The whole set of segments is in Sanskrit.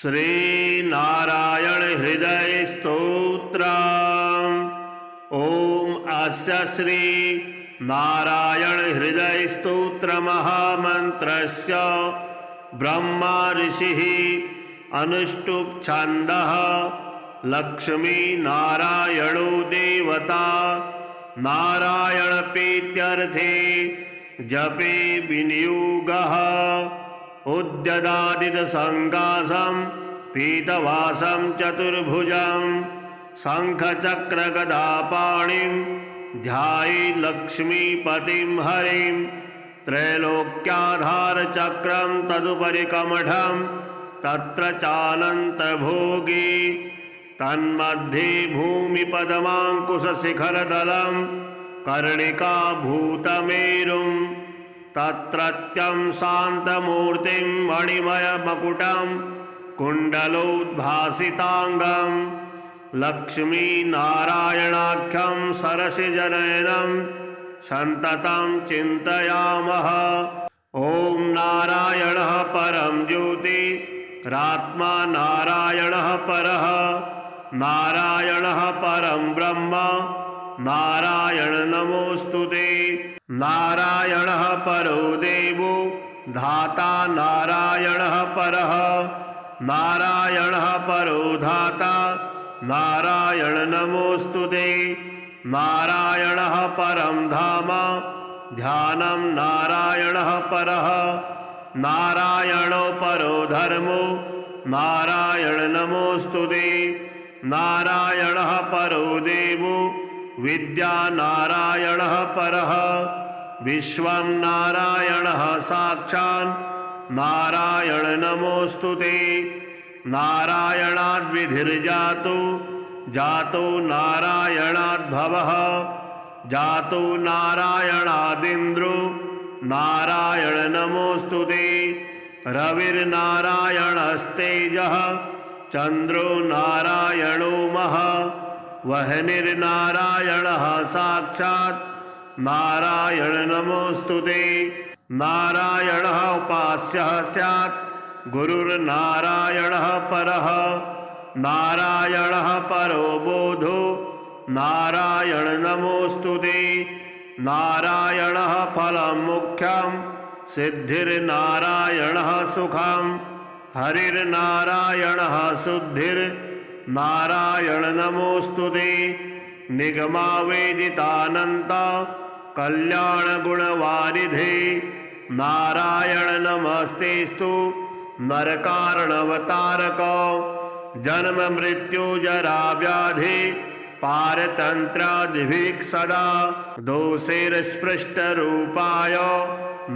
श्रीनारायण हृदय स्तोत्र। ओम अस्य श्री नारायण हृदय स्तोत्र महामंत्रस्य ब्रह्मा ऋषिः अनुष्टुप् छन्दः लक्ष्मी नारायणो देवता नारायण प्रीत्यर्थे जपे विनियोगः उद्यदादित संकासं पीतवासं चतुर्भुजं शंखचक्र गदापाणिं ध्याये लक्ष्मीपतिं हरिं त्रैलोक्याधार चक्रं तदुपरि कमठं तत्र चानन्तभोगी तन्मध्ये भूमिपदमाङ्कुशशिखरदलं कर्णिकाभूतमेरुं तत्रत्यं शान्तमूर्तिं मणिमयमकुटं कुण्डलोद्भासिताङ्गं लक्ष्मीनारायणाख्यं सरसिजनयनं सन्ततं चिन्तयामः। ॐ नारायणः परं ज्योतिरात्मा नारायणः परः नारायणः परं ब्रह्म नारायण नमोस्तुते। नारायणः परो देवो धाता नारायणः परः नारायणः परो धाता नारायण नमोस्तुते। नारायणः परं धाम ध्यानं नारायणः परः नारायणो परो धर्मो नारायण नमोस्तुते। नारायणः परो देवो विद्या नारायणः परः विश्वं नारायणः साक्षात् नारायण नमोस्तुते। नारायणाद् विधिर्जातो जातो नारायणाद् भवः जातो नारायणादिन्द्रो नारायण नमोस्तुते। रविर्नारायणस्तेजः चन्द्रो नारायणो महः वह्निर्नारायणः साक्षात् नारायण नमोस्तुते। नारायणः उपास्यः स्यात् गुरुर्नारायणः परः नारायणः परो बोधो नारायण नमोस्तुते। नारायणः फलं मुख्यं सिद्धिर्नारायणः सुखं हरिर्नारायणः शुद्धिर्नारायण नमोस्तुते। निगमावेदितानन्त कल्याणगुणवारिधे नारायण नमस्तेस्तु नरकारणवतारक जन्म मृत्यु जरा व्याधि पारतन्त्रादिभिः सदा दोषैर्स्पृष्टरूपाय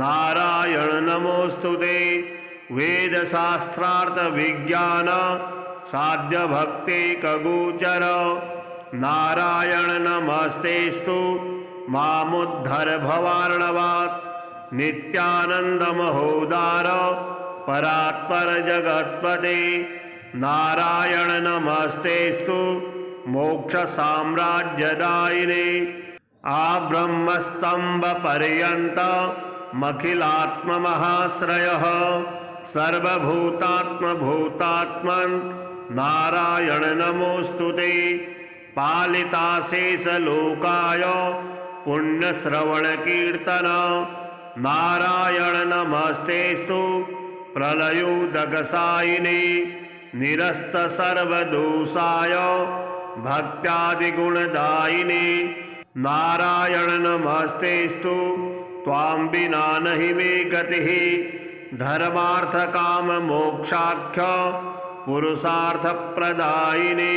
नारायण नमोस्तुते। वेदशास्त्रार्थ विज्ञान साध्य भक्तिकगोचर नारायण नमस्तेस्तु मामुद्धर भवार्णवात् नित्यानंद महोदार परात्पर जगत्पते नारायण नमस्तेस्तु मोक्ष साम्राज्यदायिने आब्रह्मस्तंभ पर्यंत मखिलात्ममहाश्रयः सर्वभूतात्मभूतात्मन् नारायण नमोस्तुते। पालिताशेषलोकाय पुण्यश्रवणकीर्तन नारायण नमस्तेस्तु प्रलयोदकसायिने निरस्त सर्वदोषाय भक्त्यादिगुणदायिने नारायण नमस्तेस्तु त्वां विना नहि मे गतिः धर्मार्थ काम मोक्षाख्य पुरुषार्थप्रदायिने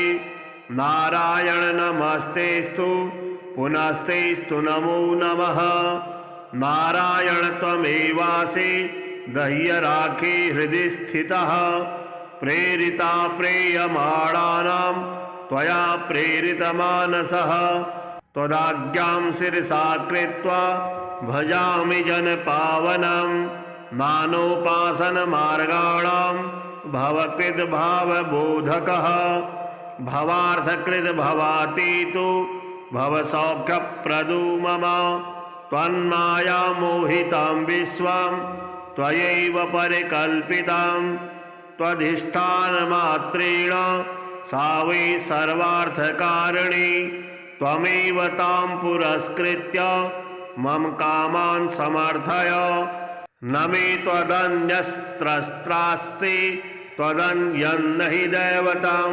नारायण नमस्तेस्तु पुनस्तेस्तु नमो नमः। नारायण त्वमेवासि दह्यराखे हृदि स्थितः प्रेरिता प्रेयमाणानां त्वया प्रेरितमानसः त्वदाज्ञां शिरसा कृत्वा भजामि जनपावनं नानोपासनमार्गाणां भवकृद्भावबोधकः भवार्थकृद् भवातीतो भवसौख्यप्रदो मम त्वन्माया मोहितं विश्वं त्वयैव परिकल्पितं त्वधिष्ठानमात्रेण सा वै सर्वार्थकारिणी त्वमेव तां पुरस्कृत्य मम कामान् समर्थय न मे त्वदन्यस्त्रस्त्रास्ति त्वदन्यं न हि दैवतं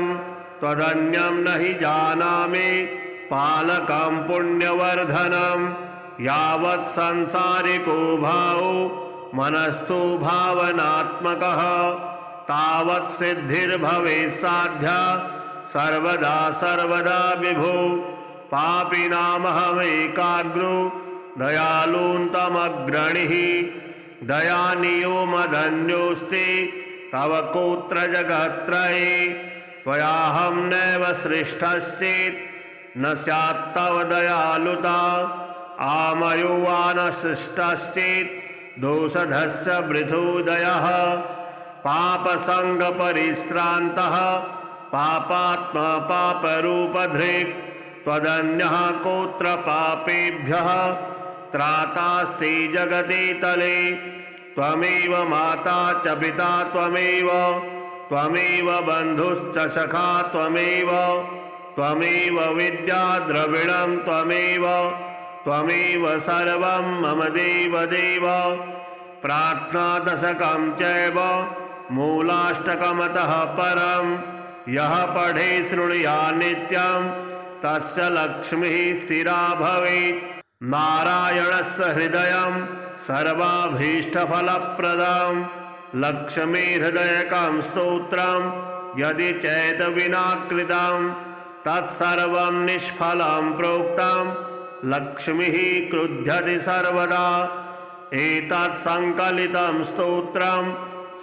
त्वदन्यं न हि जानामि पालकं पुण्यवर्धनं यावत् संसारिको भावो मनस्तु भावनात्मकः तावत् सिद्धिर्भवेत् साध्या सर्वदा सर्वदा विभो पापिनामहमेकाग्रो दयालून्तमग्रणिः दयानियो मदन्योऽस्ति तव कोत्र जगत्त्रये त्वयाहं नैव सृष्टश्चेत् न स्यात्तव दयालुता आमयो वा न सृष्टश्चेत् दोषधस्य वृथोदयः पापसङ्गपरिश्रान्तः पापात्मा पापरूपधृक् त्वदन्यः कोत्र पापेभ्यः त्रातास्ति जगति तले त्वमेव माता च पिता त्वमेव बन्धुश्च सखा त्वमेव विद्या द्रविणं त्वमेव सर्वं मम देवदेव प्रार्थनादशकं चैव मूलाष्टकमतः परं यः पठे शृणुयात् नित्यं तस्य लक्ष्मीः स्थिरा भवेत् नारायणस्य हृदयं सर्वाभीष्टफलप्रदं लक्ष्मीहृदयकं स्तोत्रं यदि चेतविना कृतं तत्सर्वं निष्फलं प्रोक्तं लक्ष्मीः क्रुध्यति सर्वदा एतत् संकलितं स्तोत्रं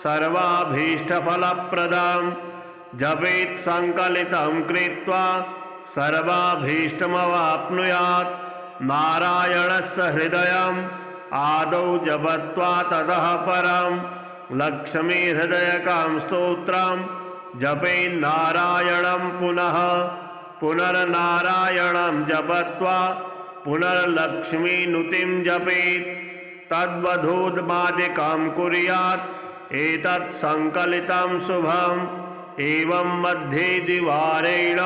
सर्वाभीष्टफलप्रदं जपेत् संकलितं कृत्वा सर्वाभीष्टमवाप्नुयात् नारायणस्य हृदयम् आदौ जपत्वा ततः परं लक्ष्मीहृदयकं स्तोत्रं जपेत् नारायणं पुनर्नारायणं जपत्वा पुनर्लक्ष्मीनुतिं जपेत् तद्वधूद्मादिकं कुर्यात् एतत् संकलितं शुभम् एवं मध्ये द्विवारेण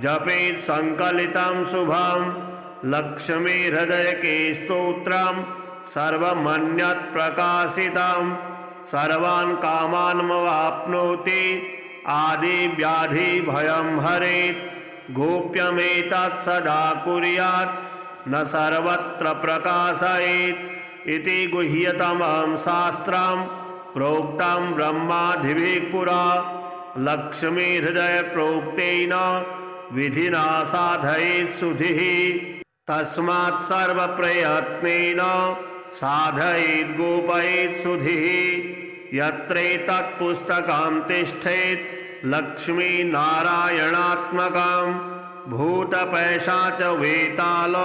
जपेत् संकलितं शुभम् लक्ष्मीहृदयके स्तोत्रं सर्वमन्यत् प्रकाशितं सर्वान् कामान्मवाप्नोति आदिव्याधिभयं हरेत् गोप्यमेतत् सदा कुर्यात् न सर्वत्र प्रकाशयेत् इति गुह्यतमं शास्त्रं प्रोक्तं ब्रह्मादिभिः पुरा लक्ष्मीहृदय प्रोक्तेन विधिना साधयेत् सुधिः तस्मात् सर्वप्रयत्नेन साधयेत् गोपयेत् सुधिः यत्रेतत् पुस्तकं तिष्ठेत् लक्ष्मीनारायणात्मकं भूतपैशाच वेताल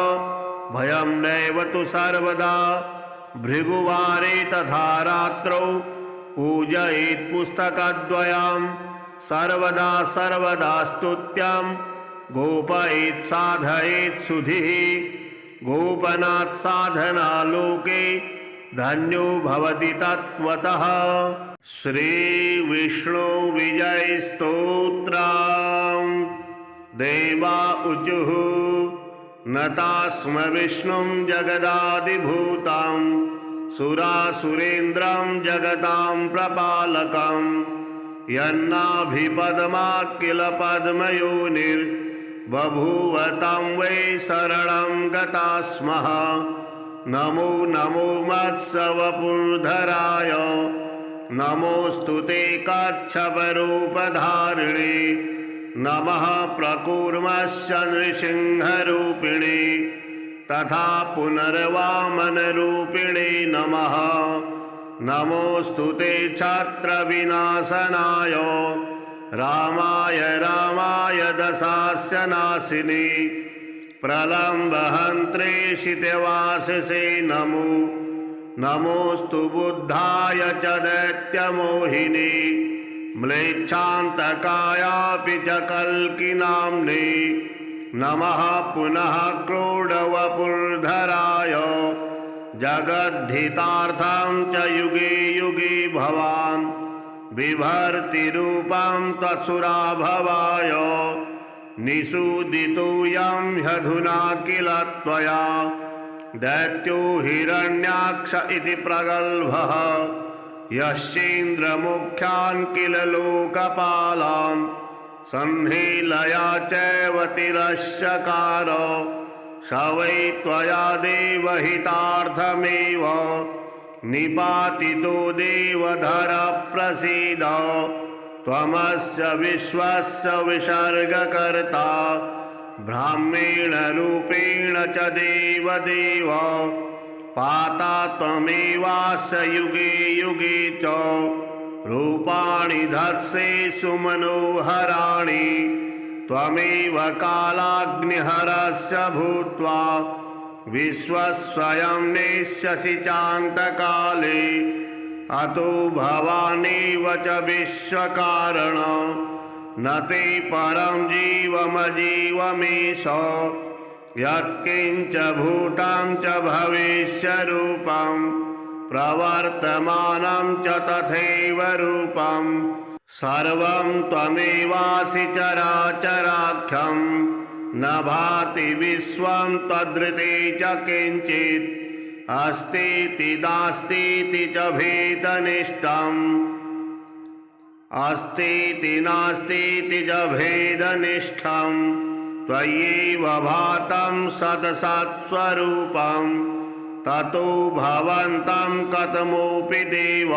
भयं नैव तु सर्वदा भृगुवारे तथा रात्रौ पूजयेत् पुस्तकद्वयं सर्वदा सर्वदा स्तुत्यं गोपयेत् साधयेत् सुधिः गोपनात् साधना लोके धन्यो भवति तत्त्वतः। श्री विष्णु विजय स्तोत्रम्। देवा ऊचुः नतास्म विष्णुं जगदादिभूतं सुरासुरेन्द्रं जगतां प्रपालकं यन्नाभिपद्मा किल पद्मयोनिर्बभूव तं वै शरणं गता स्मः। नमो नमो मत्स्यवपुर्धराय नमोऽस्तु ते कच्छपरूपधारिणे नमः प्रकूर्मस्य नृसिंहरूपिणे तथा पुनर्वामनरूपिणे नमः। नमोऽस्तु ते छत्रविनाशनाय रामाय दशास्य नाशिने प्रलम्बहन्त्रे शितवाससे नमो। नमोऽस्तु बुद्धाय च दैत्यमोहिने म्लेच्छान्तकायापि च कल्किनाम्ने नमः। पुनः क्रोडवपुर्धराय जगद्धितार्थं च युगे युगे भवान् बिभर्तिरूपं त्वसुरा भवाय निषूदितोऽयं ह्यधुना किल त्वया दैत्यो हिरण्याक्ष इति प्रगल्भः यश्चेन्द्रमुख्यान् किल लोकपालान् संहेलया चैव तिरश्चकार स वै त्वया देवहितार्थमेव निपातितो देवधर प्रसीद त्वमस्य विश्वस्य विसर्गकर्ता ब्राह्मेण रूपेण च देवदेव पाता त्वमेवास्य युगे युगे च रूपाणि धर्षेषु मनोहराणि त्वमेव कालाग्निहरस्य भूत्वा विश्वस्वयं नेष्यसि चान्तकाले अतो भवानेव च विश्वकारण न ते परं जीवमजीवमेष यत्किञ्च भूतं च भविष्यरूपं प्रवर्तमानं च तथैव रूपं सर्वं त्वमेवासि चराचराख्यं न भाति विश्वं त्वदृते च किञ्चित् अस्तीति नास्तीति च भेदनिष्ठम् अस्तीति नास्तीति च भेदनिष्ठम् त्वयैव भातं सदसत्स्वरूपं ततो भवन्तं कथमोऽपि देव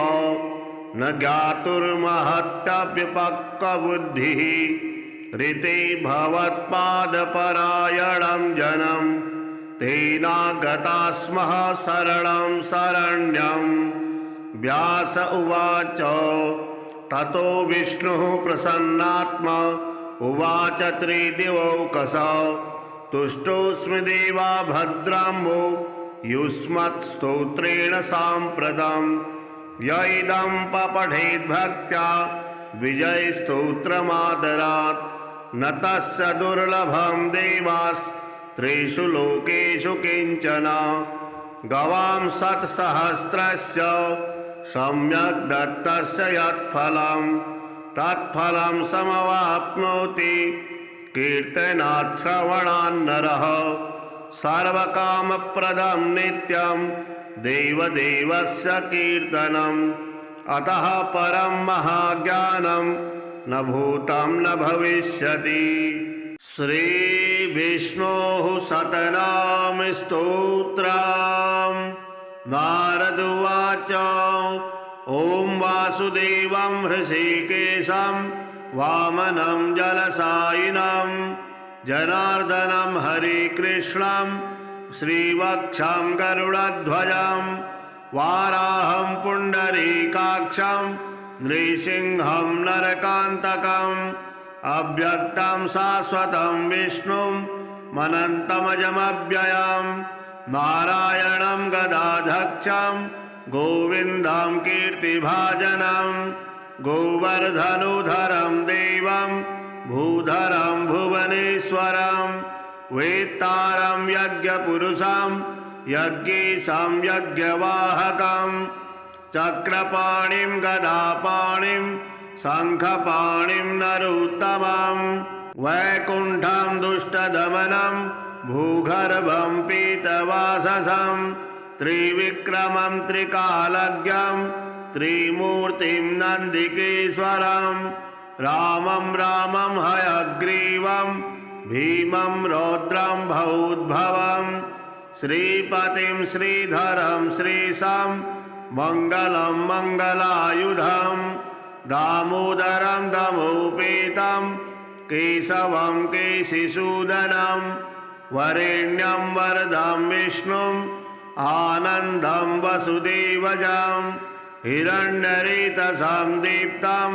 न ज्ञातुर्महत्तव्यपक्वबुद्धिः ऋते भवत्पादपरायणं जनं तेनागता स्मः शरणं शरण्यं व्यास उवाच ततो विष्णुः प्रसन्नात्मा उवाच त्रिदिवौकस तुष्टोऽस्मि देवा भद्राम्बो युष्मत्स्तोत्रेण साम्प्रतं य इदं पठेद्भक्त्या विजयस्तोत्रमादरात् न तस्य दुर्लभं देवास्त्रिषु लोकेषु किञ्चन गवां शतसहस्रस्य सम्यक् दत्तस्य यत्फलं तत्फलं समवाप्नोति कीर्तनात् श्रवणान् नरः सर्वकामप्रदं नित्यं देवदेवस्य कीर्तनम् अतः परं महाज्ञानं न भूतं न भविष्यति। श्रीविष्णोः शतनाम स्तोत्रम्। नारद उवाच ॐ वासुदेवं हृषीकेशं वामनं जलसायिनं जनार्दनं हरिकृष्णं श्रीवक्षं गरुडध्वजं वाराहं पुण्डरीकाक्षं नृसिंहं नरकान्तकम् अव्यक्तं शाश्वतं विष्णुं मनन्तमजमव्ययं नारायणं गदाधक्षं गोविन्दं कीर्तिभाजनं गोवर्धनुधरं देवं भूधरं भुवनेश्वरं वेत्तारं यज्ञपुरुषं यज्ञेशं यज्ञवाहकं चक्रपाणिं गदापाणिं शङ्खपाणिं नरोत्तमं वैकुण्ठं दुष्टदमनं भूगर्भं पीतवाससं त्रिविक्रमं त्रिकालज्ञं त्रिमूर्तिं नन्दिकेश्वरं रामं रामं हयग्रीवं भीमं रौद्रं भूद्भवं श्रीपतिं श्रीधरं श्रीशं मङ्गलं मङ्गलायुधं दामोदरं दमोपेतं केशवं केशिसूदनं वरेण्यं वरदं विष्णुं आनन्दं वसुदेवजं हिरण्यरेतसं दीप्तं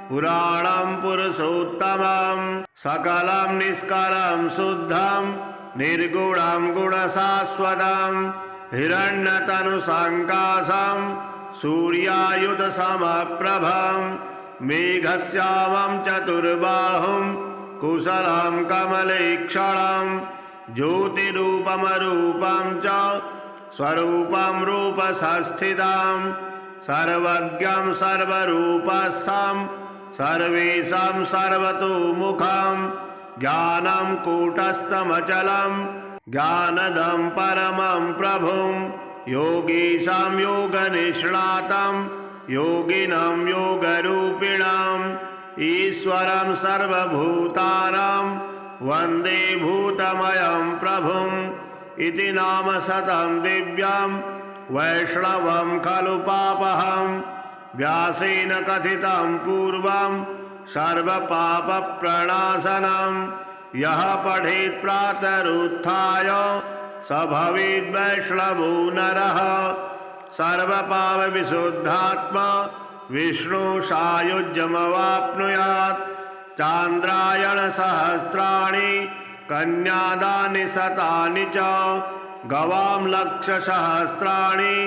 पुराणं पुरुषोत्तमं सकलं निष्कलं शुद्धं निर्गुणं गुणशाश्वतं हिरण्यतनुसङ्काशं सूर्यायुधसमप्रभं मेघश्यामं चतुर्बाहुं कुशलं कमलेक्षणं ज्योतिरूपमरूपं च स्वरूपं रूपसंस्थितं सर्वज्ञं सर्वरूपस्थं सर्वेषां सर्वतोमुखं ज्ञानं कूटस्थमचलं ज्ञानदं परमं प्रभुं योगीशां योगनिष्णातं योगिनं योगरूपिणम् ईश्वरं सर्वभूतानां वन्दे भूतमयं प्रभुम् इति नाम शतं दिव्यं वैष्णवं खलु पापहं व्यासेन कथितं पूर्वं सर्वपापप्रणाशनं यः पठेत् प्रातरुत्थाय स भवेद् वैष्णवो नरः सर्वपापविशुद्धात्मा विष्णु सायुज्यमवाप्नुयात् चान्द्रायण सहस्राणि कन्यादानि शतानि च गवां लक्षसहस्राणि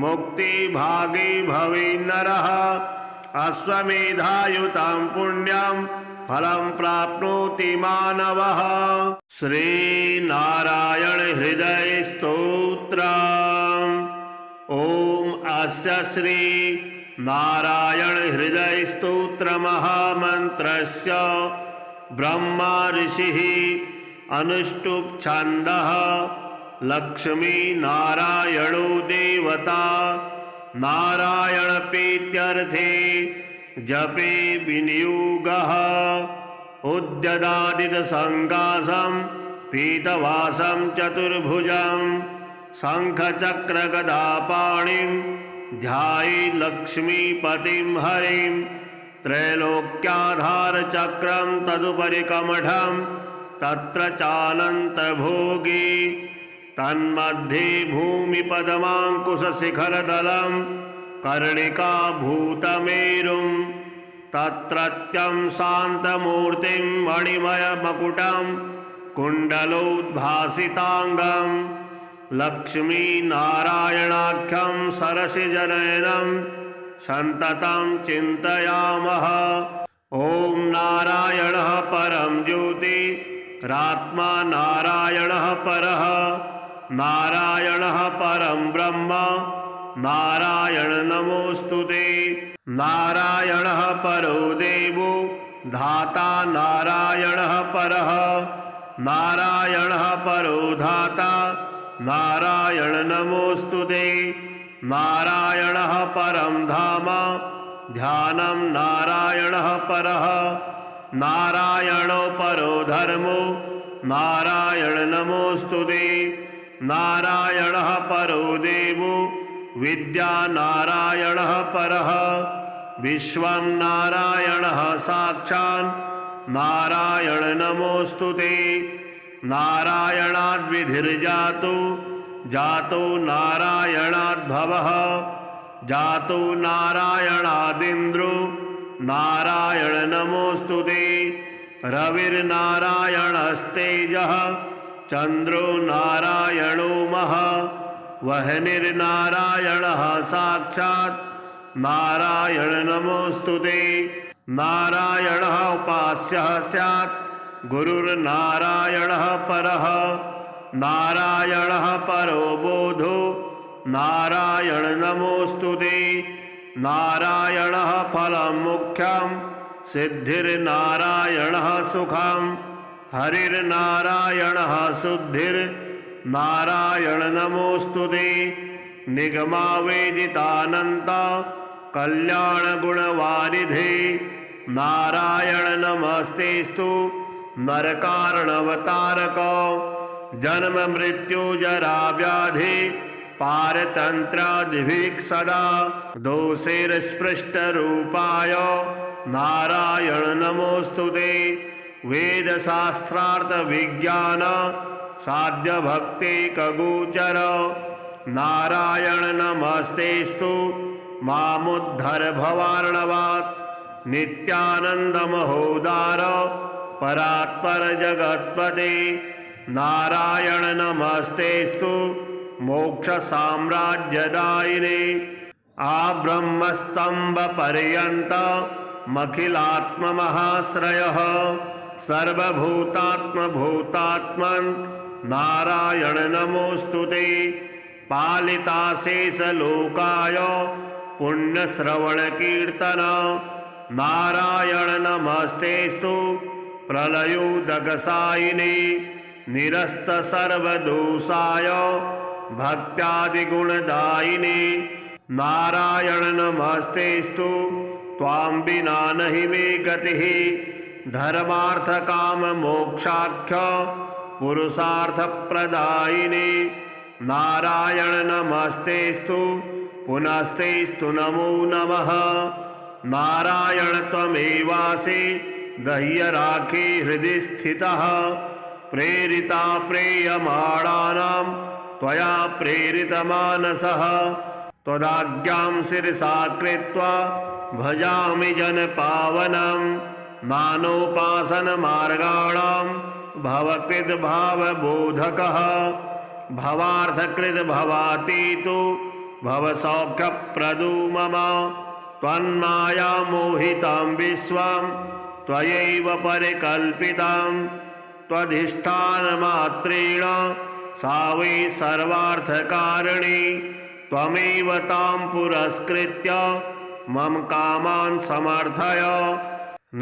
मुक्तिभागी भवेन्नरः अश्वमेधायुतं पुण्यं फलं प्राप्नोति मानवः। श्रीनारायण हृदय स्तोत्रम्। ओम अस्य श्री नारायण हृदय स्तोत्र महामंत्रस्य ब्रह्मा ऋषिः अनुष्टुप् छन्दः लक्ष्मी नारायणो देवता नारायण प्रीत्यर्थे जपे विनियोगः उद्यदादित संकाशं पीतवासं चतुर्भुजं शंखचक्रगदापाणिं ध्याये लक्ष्मीपतिं हरिं त्रैलोक्याधारचक्रं तदुपरि कमठं तत्र चानन्तभोगी तन्मध्ये भूमिपदमाङ्कुशशिखरदलं कर्णिकाभूतमेरुं तत्रत्यं शान्तमूर्तिं मणिमयमकुटं कुण्डलोद्भासिताङ्गं लक्ष्मीनारायणाख्यं सरसिजनयनं सन्ततं चिन्तयामः। ॐ नारायणः परं ज्योतिरात्मा नारायणः परः नारायणः परं ब्रह्म नारायण नमोऽस्तुते नारायणः परो देवो धाता नारायणः परः नारायणः परो धाता नारायण नमोऽस्तुते नारायणः परं धाम ध्यानं नारायणः परः नारायणो परो धर्मो नारायण नमोऽस्तुते नारायणः परो देवो विद्या नारायणः परः विश्वं नारायणः साक्षात् नारायण नमोऽस्तुते नारायणाद्विधिर्जातो जातो नारायणाद्भवः जातो नारायणादिन्द्रो नारायण नमोऽस्तुते रविर्नारायणस्तेजः चन्द्रो नारायणो महः वह्निर्नारायणः साक्षात् नारायण नमोऽस्तुते नारायणः उपास्यः स्यात् गुरुर्नारायणः परः नारायणः परो बोधो नारायण नमोऽस्तुते नारायणः फलं मुख्यं सिद्धिर्नारायणः सुखं हरिर्नारायणः शुद्धिर्नारायण नमोऽस्तुते निगमावेदितानन्त कल्याणगुणवारिधे नारायण नमस्तेस्तु नरकारणवतारक जन्म मृत्यु जरा व्याधि पारतन्त्रादिभिः सदा दोषैर्स्पृष्टरूपाय नारायण नमोऽस्तुते वेदशास्त्रार्थ विज्ञान साध्य भक्तिकगोचर नारायण नमस्तेस्तु मामुद्धर भवार्णवात् नित्यानन्दमहोदार परात्पर जगत्पते नारायण नमस्तेस्तु मोक्ष साम्राज्यदायिने आब्रह्मस्तंभ पर्यंत मखिलात्ममहाश्रयः सर्वभूतात्मभूतात्मन् नारायण नमोऽस्तुते पालिताशेषलोकाय पुण्यश्रवणकीर्तन नारायण नमस्तेस्तु प्रलयोदकसायिने निरस्त सर्वदोषाय भक्त्यादिगुणदायिने नारायण नमस्तेस्तु त्वां विना नहि मे गतिः धर्मार्थ काम मोक्षाख्य पुरुषार्थप्रदायिने नारायण नमस्तेस्तु पुनस्तेस्तु नमो नमः नारायण त्वमेवासि दह्यराखे हृदि स्थितः प्रेरिता प्रेयमाणानां त्वया प्रेरितमानसः त्वदाज्ञां शिरसा कृत्वा भजामि जनपावनं नानोपासनमार्गाणां भवकृद्भावबोधकः भवार्थकृद्भवातीतो भवसौख्यप्रदो मम त्वन्मायामोहितं विश्वं त्वयैव परिकल्पितं त्वधिष्ठानमात्रेण सा वै सर्वार्थकारिणी त्वमेव तां पुरस्कृत्य मम कामान् समर्थय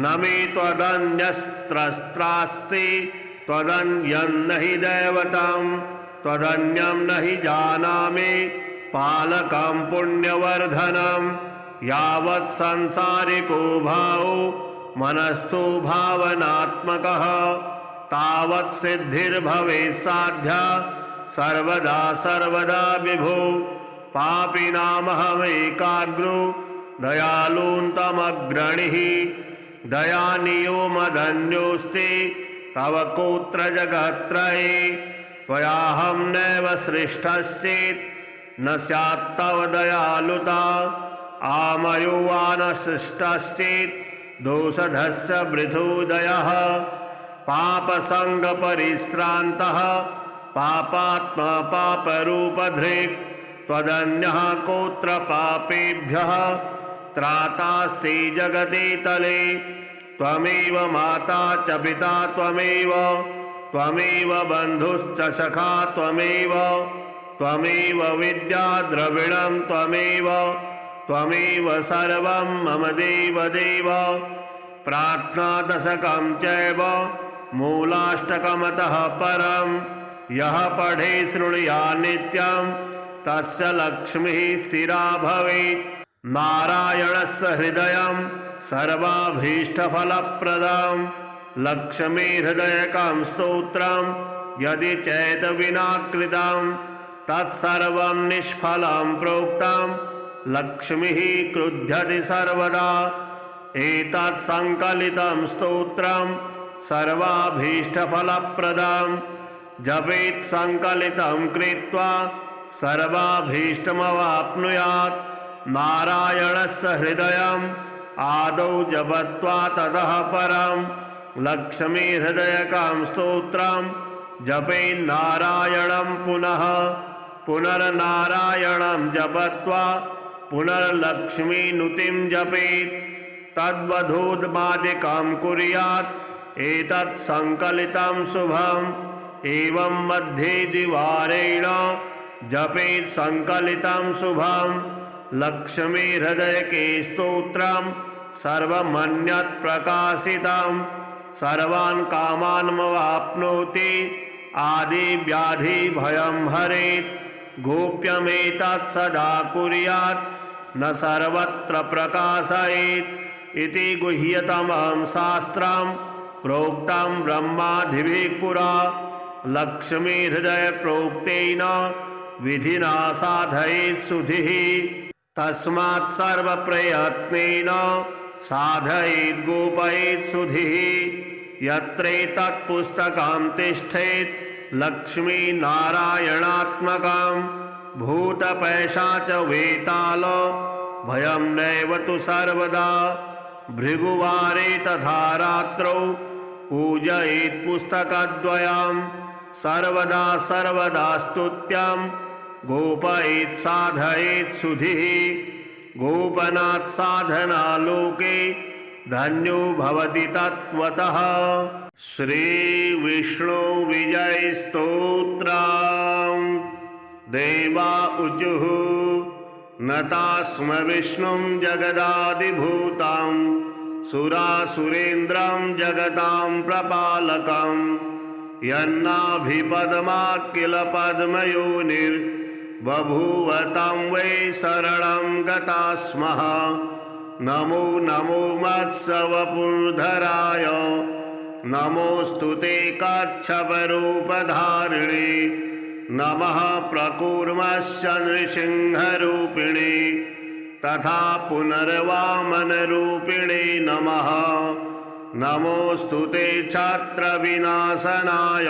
न मे त्वदन्यस्त्रस्त्रास्ति त्वदन्यं न हि दैवतं त्वदन्यं न हि जानामि पालकं पुण्यवर्धनं यावत् संसारिको भावो मनस्थो भावनात्मकः तावत् सिद्धिर्भवेत् साध्या सर्वदा सर्वदा विभो पापिनामहमेकाग्रो दयालुन्तमग्रणिः दयानियो मदन्योऽस्ति तव कोत्र जगत्त्रये त्वयाहं नैव सृष्टश्चेत् न स्यात्तव दयालुता आमयो वा न सृष्टश्चेत् दोषधस्य वृथोदयः पापसङ्गपरिश्रान्तः पापात्मा पापरूपधृक् त्वदन्यः कोत्र पापेभ्यः त्रातास्ति जगति तले त्वमेव माता च पिता त्वमेव बन्धुश्च सखा त्वमेव विद्या द्रविणं त्वमेव सर्वं मम देवदेव प्रार्थनादशकं चैव मूलाष्टकमतः परं यः पठे शृणुयात् नित्यं तस्य लक्ष्मीः स्थिरा भवेत् नारायणस्य हृदयं सर्वाभीष्टफलप्रदं लक्ष्मीहृदयकं स्तोत्रं यदि चेतविना कृतं तत्सर्वं निष्फलं प्रोक्तं लक्ष्मीः क्रुध्यति सर्वदा एतत् संकलितं स्तोत्रं सर्वाभीष्टफलप्रदं जपेत् संकलितं कृत्वा सर्वाभीष्टमवाप्नुयात् नारायणस्य हृदयम् आदौ जपत्वा ततः परं लक्ष्मीहृदयकं स्तोत्रं जपेन्नारायणं पुनः पुनर्नारायणं जपत्वा पुनर्लक्ष्मीनुतिं जपेत् तद्वधूद्मादिकं कुर्यात् एतत् संकलितं शुभम् एवं मध्ये द्विवारेण जपेत् संकलितं शुभम् लक्ष्मीहृदयके स्तोत्रं सर्वमन्यत् प्रकाशितं सर्वान् कामान्मवाप्नोति आदिव्याधिभयं हरेत् गोप्यमेतत् सदा कुर्यात् न सर्वत्र प्रकाशयेत् इति गुह्यतमं शास्त्रं प्रोक्तं ब्रह्मादिभिः पुरा लक्ष्मीहृदय प्रोक्तेन विधिना साधयेत् सुधिः तस्मात् सर्वप्रयत्नेन साधयेत् गोपयेत् सुधिः यत्रेतत् पुस्तकं तिष्ठेत् लक्ष्मीनारायणात्मकं भूतपैशाच वेताल भयं नैव तु सर्वदा भृगुवारे तथा रात्रौ पूजयेत् पुस्तकद्वयं सर्वदा सर्वदा स्तुत्यं गोपयेत् साधयेत् सुधिः गोपनात् साधना लोके धन्यो भवति तत्त्वतः। श्री विष्णु विजय स्तोत्रम्। देवा ऊचुः नतास्म विष्णुं जगदादिभूतं सुरासुरेन्द्रं जगतां प्रपालकं यन्नाभिपद्मात् किल पद्मयोनिर्बभूव तं वै शरणं गता स्मः। नमो नमो मत्स्यवपुर्धराय नमोऽस्तु ते कच्छपरूपधारिणे नमः प्रकूर्मस्य नृसिंहरूपिणे तथा पुनर्वामनरूपिणे नमः। नमोऽस्तु ते छत्रविनाशनाय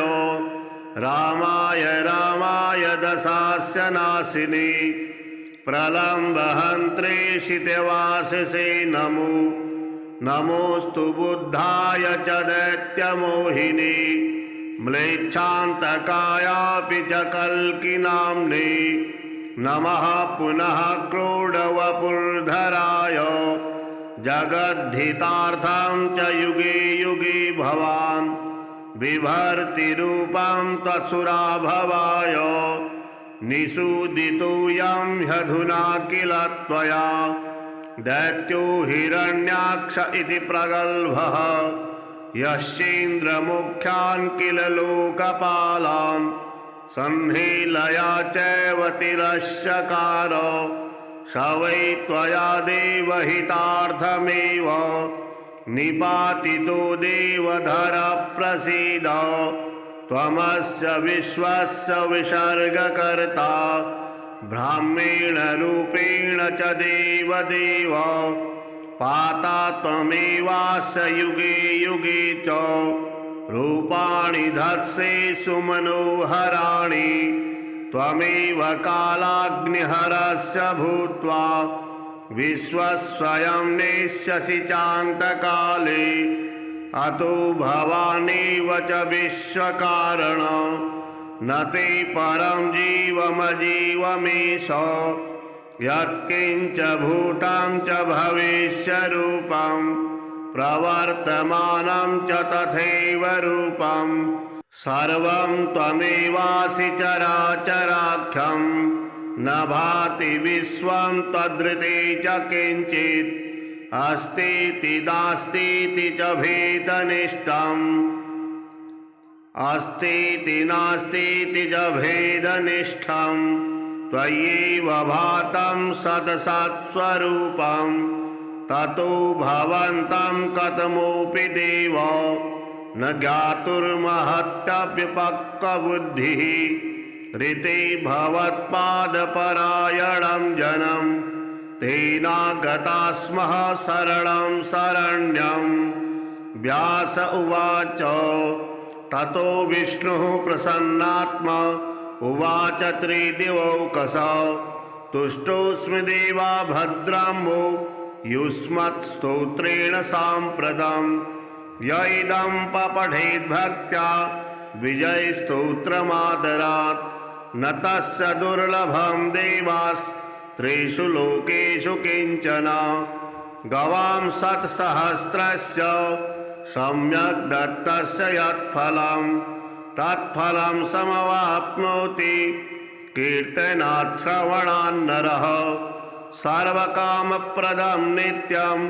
रामाय रामाय दशास्य नाशिने प्रलम्बहन्त्रे शितवासिसे नमो। नमोऽस्तु बुद्धाय च दैत्यमोहिने म्लेच्छान्तकायापि च कल्किनाम्ने नमः पुनः क्रोडवपुर्धराय जगद्धितार्थं च युगे युगे भवान् बिभर्तिरूपं त्वसुराभवाय निषूदितोऽयं ह्यधुना किल त्वया दैत्यो हिरण्याक्ष इति प्रगल्भः यश्चेन्द्रमुख्यान् किल लोकपालान् संहेलया चैव तिरश्चकार स वै त्वया देवहितार्थमेव निपातितो देवधर प्रसीद। त्वमस्य विश्वस्य विसर्गकर्ता ब्राह्मेण रूपेण च देवदेव पाता त्वमेवास्य युगे युगे च रूपाणि धर्षेषु मनोहराणि त्वमेव कालाग्निहरस्य भूत्वा विश्वस्वयं नेष्यसि चान्तकाले अतो भवानेव च विश्वकारण न ते परं जीवमजीवमेष यत्किञ्च भूतं च भविष्यरूपं प्रवर्तमानं च तथैव रूपं सर्वं त्वमेवासि चराचराख्यं न भाति विश्वं त्वदृते च किञ्चित् अस्तीति नास्तीति च भेदनिष्ठम् अस्तीति नास्तीति च भेदनिष्ठं त्वयैव भातं सदसत्स्वरूपं ततो भवन्तं कथमोऽपि देव न ज्ञातुर्महत्यप्यपक्वबुद्धिः ऋते भवत्पादपरायणं जनं तेनागता स्मः शरणं शरण्यं। व्यास उवाच ततो विष्णुः प्रसन्नात्मा उवाच त्रिदिवौकस तुष्टोऽस्मि देवा भद्राम्बो युष्मत्स्तोत्रेण साम्प्रतं य इदं पठेद्भक्त्या विजयस्तोत्रमादरात् न तस्य दुर्लभं देवास्त्रिषु लोकेषु किञ्चन। गवां शतसहस्रस्य सम्यक् दत्तस्य यत्फलं तत्फलं समवाप्नोति कीर्तनात् श्रवणान् नरः। सर्वकामप्रदं नित्यं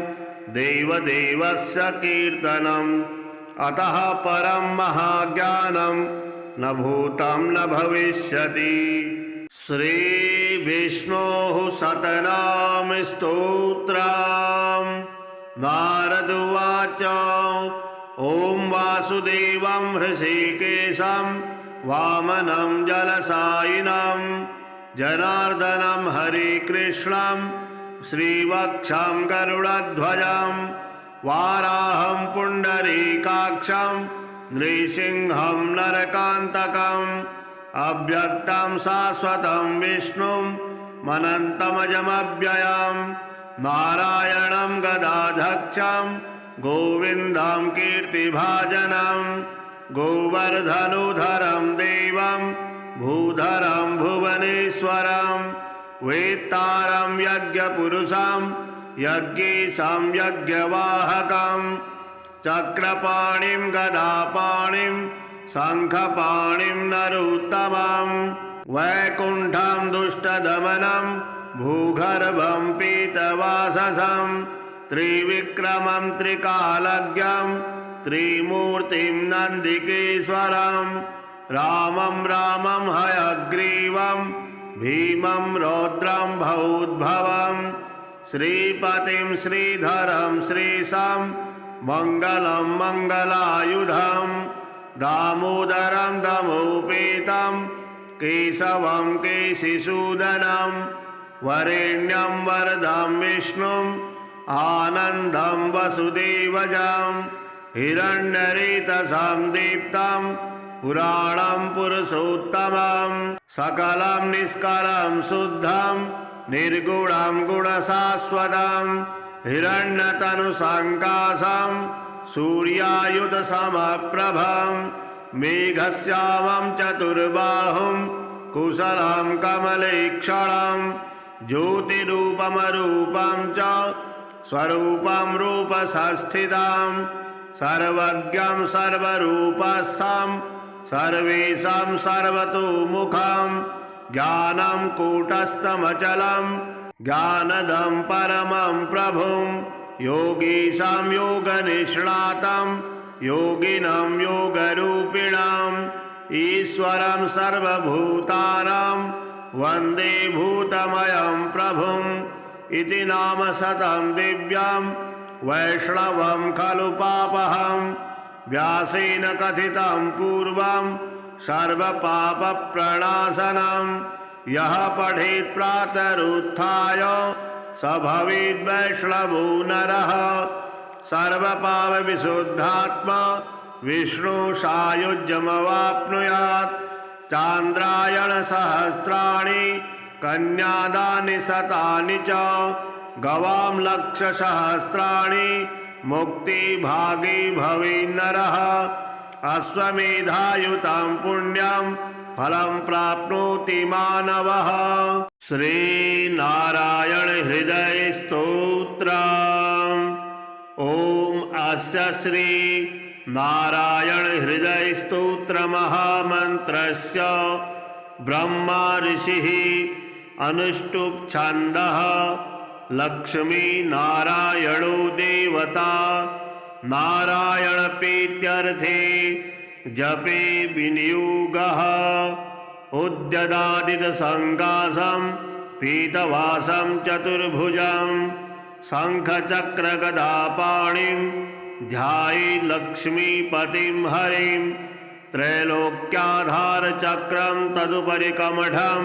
देवदेवस्य कीर्तनम् अतः परं महाज्ञानं न भूतं न भविष्यति। श्रीविष्णोः शतनाम स्तोत्रम्। नारद उवाच ॐ वासुदेवं हृषीकेशं वामनं जलसायिनं जनार्दनं हरिकृष्णं श्रीवक्षं गरुडध्वजं वाराहं पुण्डरीकाक्षं नृसिंहं नरकान्तकम् अव्यक्तं शाश्वतं विष्णुं मनन्तमजमव्ययं नारायणं गदाधक्षं गोविन्दं कीर्तिभाजनं गोवर्धनोधरं देवं भूधरं भुवनेश्वरं वेत्तारं यज्ञपुरुषं यज्ञेशं यज्ञवाहकं चक्रपाणिं गदापाणिं शङ्खपाणिं नरोत्तमं वैकुण्ठं दुष्टदमनं भूगर्भं पीतवाससं त्रिविक्रमं त्रिकालज्ञं त्रिमूर्तिं नन्दिकेश्वरं रामं रामं हयग्रीवं भीमं रौद्रं भूद्भवं श्रीपतिं श्रीधरं श्रीशं मङ्गलं मङ्गलायुधं दामोदरं दमोपेतं केशवं केशिसूदनं वरेण्यं वरदं विष्णुम् आनन्दं वसुदेवजं हिरण्यरेतसं दीप्तं पुराणं पुरुषोत्तमं सकलं निष्कलं शुद्धं निर्गुणं गुणशाश्वतं हिरण्यतनुसङ्काशं सूर्यायुधसमप्रभं मेघश्यामं चतुर्बाहुं कुशलं कमलेक्षणं ज्योतिरूपमरूपं च स्वरूपं रूपसंस्थितं सर्वज्ञं सर्वरूपस्थं सर्वेषां सर्वतोमुखं ज्ञानं कूटस्थमचलं ज्ञानदं परमं प्रभुं योगीशां योगनिष्णातं योगिनं योगरूपिणं ईश्वरं सर्वभूतानां वन्दे भूतमयं प्रभुम् इति नाम शतं दिव्यं वैष्णवं खलु पापहं व्यासेन कथितं पूर्वं सर्वपापप्रणाशनं यः पठेत् प्रातरुत्थाय स भवेद् वैष्णवो नरः सर्वपापविशुद्धात्मा विष्णुसायुज्यमवाप्नुयात् चान्द्रायणसहस्राणि कन्यादानि शतानि च गवां लक्षसहस्राणि मुक्तिभागी भवेन्नरः अश्वमेधायुतं पुण्यं फलं प्राप्नोति मानवः। श्रीनारायण हृदय स्तोत्रम्। ॐ अस्य श्री नारायण हृदय स्तोत्र महामन्त्रस्य ब्रह्मा ऋषिः अनुष्टुप् छन्दः लक्ष्मी नारायणो देवता नारायणप्रीत्यर्थे जपे विनियोगः उद्यदादितसङ्काशं पीतवासं चतुर्भुजं शङ्खचक्रगदापाणिं ध्यायेत् लक्ष्मीपतिं हरिं त्रैलोक्याधारचक्रं तदुपरि कमठं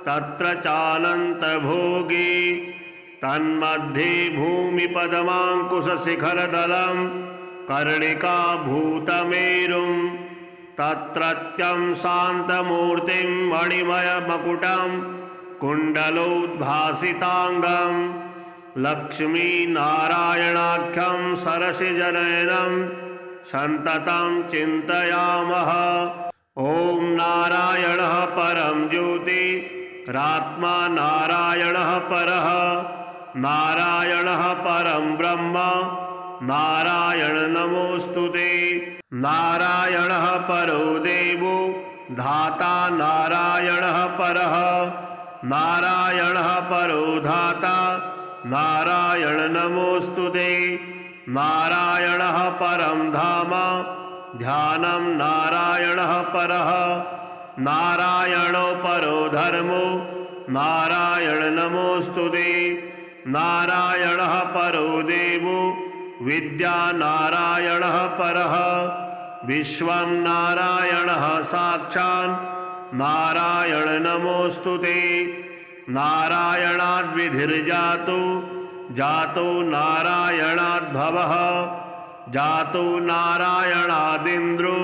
तत्र चानन्तभोगी तन्मध्ये भूमिपदमाङ्कुशशिखरदलं कर्णिकाभूतमेरुं तत्रत्यं शान्तमूर्तिं मणिमयमकुटं कुण्डलोद्भासिताङ्गं लक्ष्मीनारायणाख्यं सरसिजनयनं सन्ततं चिन्तयामः। ॐ नारायणः परं ज्योतिरात्मा नारायणः परः नारायणः परं ब्रह्म नारायण नमोऽस्तुते नारायणः परो देवो धाता नारायणः परः नारायणः परो धाता नारायण नमोऽस्तुते नारायणः परं धाम ध्यानं नारायणः परः नारायणो परो धर्मो नारायण नमोऽस्तुते नारायणः परो देवो विद्या नारायणः परः विश्वं नारायणः साक्षात् नारायण नमोऽस्तुते नारायणाद्विधिर्जातो जातो नारायणाद्भवः जातो नारायणादिन्द्रो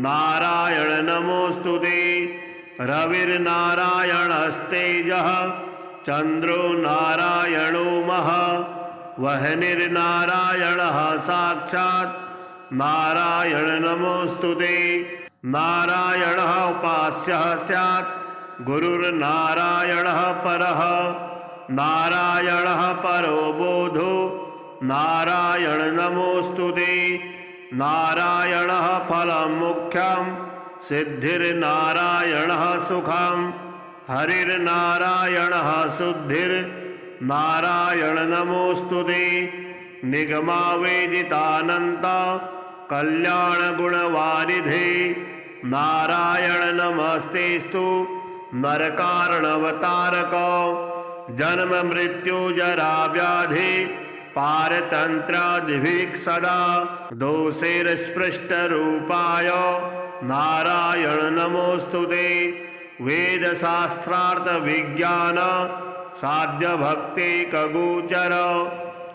नारायण नमोऽस्तुते रविर्नारायणस्तेजः चन्द्रो नारायणो महः वह्निर्नारायणः साक्षात् नारायण नमोऽस्तुते नारायणः उपास्यः स्यात् गुरुर्नारायणः परः नारायणः परो बोधो नारायण नमोऽस्तुते नारायणः फलं मुख्यं सिद्धिर्नारायणः सुखं हरिर्नारायणः शुद्धिर्नारायण नमोऽस्तुते। निगमावेदितानन्त कल्याणगुणवारिधे नारायण नमस्तेस्तु नरकारणवतारक। जन्म मृत्यु जरा व्याधि पारतन्त्रादिभिः सदा दोषैर्स्पृष्टरूपाय नारायण नमोऽस्तुते। वेदशास्त्रार्थ विज्ञान साध्य भक्तिकगोचर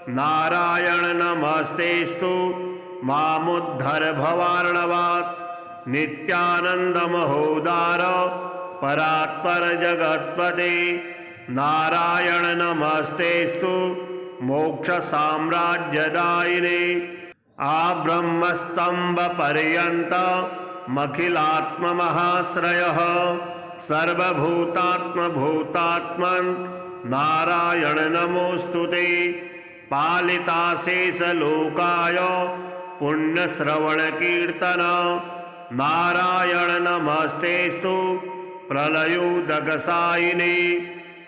नारायण नमस्तेस्तु मामुद्धर भवार्णवात्। नित्यानंद महोदार परात्पर जगत्पते नारायण नमस्तेस्तु मोक्ष साम्राज्यदायिने। आब्रह्मस्तंभ पर्यंत मखिलात्म महाश्रयः सर्वभूतात्म भूतात्मन् नारायण नमोऽस्तुते। पालिताशेष लोकाय पुण्यश्रवण कीर्तन नारायण नमस्तेस्तु प्रलयोदकसायिने।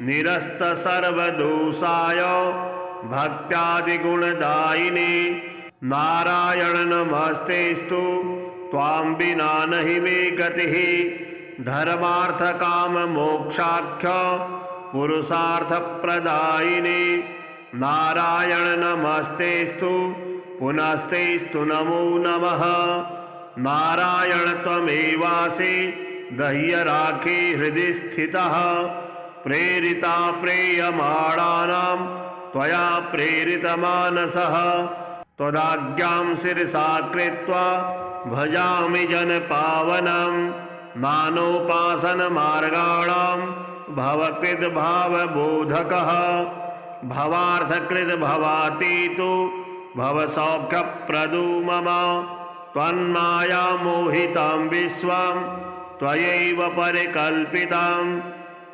निरस्त सर्वदोषाय भक्त्यादिगुणदायिने नारायण नमस्तेस्तु त्वां विना नहि मे गतिः। धर्मार्थ काम मोक्षाख्य पुरुषार्थ प्रदायिने नारायण नमस्तेस्तु पुनस्तेस्तु नमो नमः। नारायण त्वमेवासि दह्यराखे हृदि स्थितः। प्रेरिता प्रेयमाणानां त्वया प्रेरितमानसः। त्वदाज्ञां शिरसा कृत्वा भजामि जनपावनं। नानोपासनमार्गाणां भवकृद् भावबोधकः। भवार्थकृद् भवातीतो भवसौख्यप्रदो मम। त्वन्माया मोहितं विश्वं त्वयैव परिकल्पितं।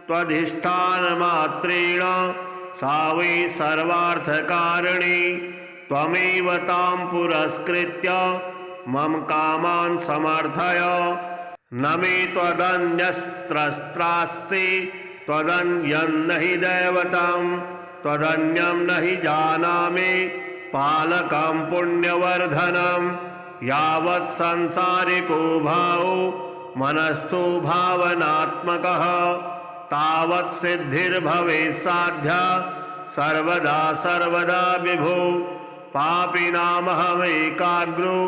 त्वधिष्ठानमात्रेण सा वै सर्वार्थकारिणी। त्वमेव तां पुरस्कृत्य मम कामान् समर्थय। न मे त्वदन्यस्त्रस्त्रास्ति त्वदन्यं न हि दैवतं। त्वदन्यं न हि जानामि पालकं पुण्यवर्धनं। यावत् संसारिको भावो मनस्थो भावनात्मकः तावत् सिद्धिर्भवेत् साध्या सर्वदा सर्वदा विभो। पापिनामहमेकाग्रो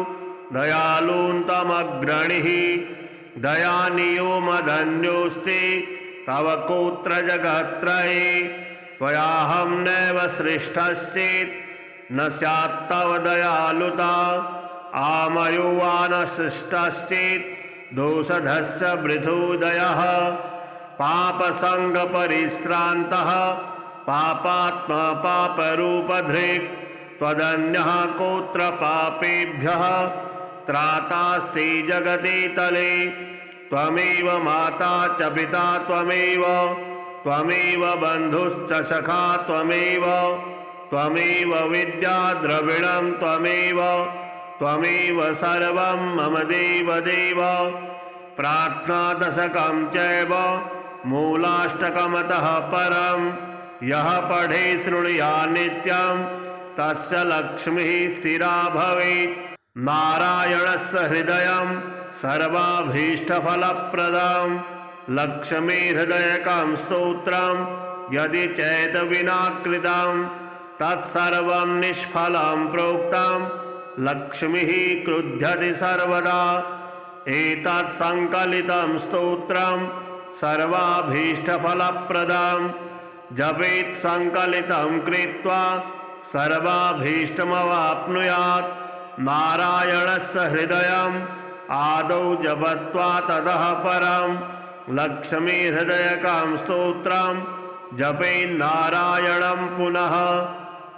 दयालुन्तमग्रणिः। दयानियो मदन्योऽस्ति तव कोत्र जगत्त्रये। त्वयाहं नैव सृष्टश्चेत् न स्यात्तव दयालुता। आमयो वा न सृष्टश्चेत् दोषधस्य वृथोदयः। पापसङ्गपरिश्रान्तः पापात्मा पापरूपधृक्। त्वदन्यः कोत्र पापेभ्यः त्रातास्ति जगति तले। त्वमेव माता च पिता त्वमेव। त्वमेव बन्धुश्च सखा त्वमेव। त्वमेव विद्या द्रविणं त्वमेव। त्वमेव सर्वं मम देवदेव। प्रार्थनादशकं चैव मूलाष्टकमतः परं। यः पठे शृणुयात् नित्यं तस्य लक्ष्मीः स्थिरा भवेत्। नारायणस्य हृदयं सर्वाभीष्टफलप्रदं। लक्ष्मीहृदयकं स्तोत्रं यदि चेतविना कृतं तत्सर्वं निष्फलं प्रोक्तं। लक्ष्मीः क्रुध्यति सर्वदा। एतत् संकलितं स्तोत्रं सर्वाभीष्टफलप्रदं। जपेत् संकलितं कृत्वा सर्वाभीष्टमवाप्नुयात्। नारायणस्य हृदयम् आदौ जपत्वा ततः परं लक्ष्मीहृदयकं स्तोत्रं जपेन्नारायणं पुनः।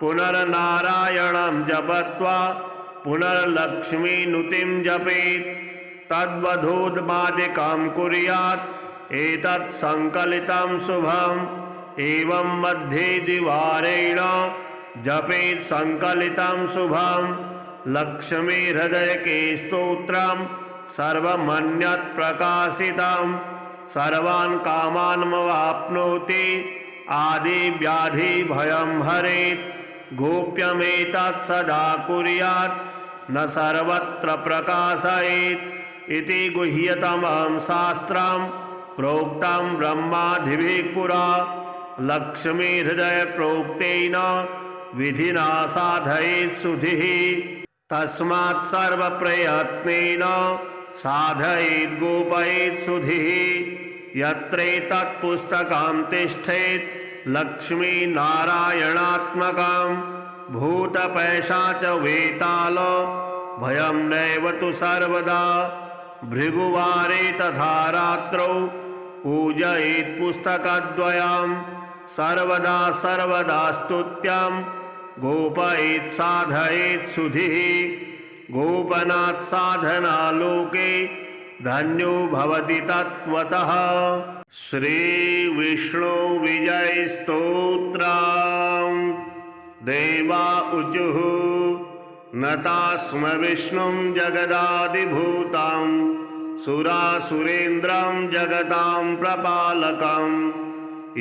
पुनर्नारायणं जपत्वा पुनर्लक्ष्मीनुतिं जपेत्। तद्वधोद्मादिकं कुर्यात् एतत् संकलितं शुभम्। एवं मध्ये द्विवारेण जपेत् संकलितं शुभम्। लक्ष्मीहृदयके स्तोत्रं सर्वमन्यत् प्रकाशितं। सर्वान् कामान्मवाप्नोति आदिव्याधि भयं हरेत् गोप्यमेतत् सदा कुर्यात् न सर्वत्र प्रकाशयेत् इति गुह्यतमं शास्त्रं प्रोक्तं ब्रह्मादिभिः पुरा लक्ष्मी हृदय प्रोक्तेन विधिना साधयेत् सुधिः तस्मात् सर्वप्रयत्नेन साधयेत् गोपयेत् सुधिः यत्रेतत् पुस्तकं तिष्ठेत् लक्ष्मीनारायणात्मकं भूतपैशाच वेताल भयं नैव तु सर्वदा भृगुवारे तथा रात्रौ पूजयेत् पुस्तकद्वयं सर्वदा सर्वदा स्तुत्यं गोपयेत् साधयेत् सुधिः गोपनात् साधना लोके धन्यो भवति तत्त्वतः। श्री विष्णु विजय स्तोत्रम्। देवा ऊचुः नतास्म विष्णुं जगदादिभूतं सुरासुरेन्द्रं जगतां प्रपालकं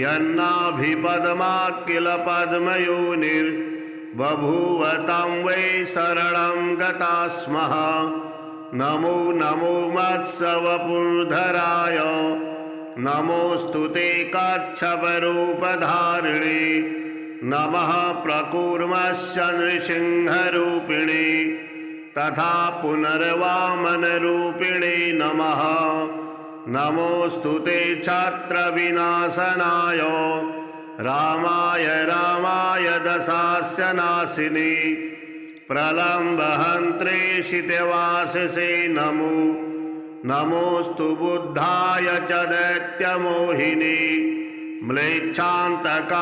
यन्नाभिपद्मात् किल पद्मयोनिर्बभूव तं वै शरणं गता स्मः। नमो नमो मत्स्यवपुर्धराय नमोऽस्तु ते कच्छपरूपधारिणे नमः प्रकूर्मस्य नृसिंहरूपिणे तथा पुनर्वामनरूपिणे नमः। नमोऽस्तु ते छत्रविनाशनाय रामाय रामाय दशास्य नाशिने प्रलम्बहन्त्रे शितवाससे नमो। नमोऽस्तु बुद्धाय च दैत्यमोहिने म्लेच्छान्तकायापि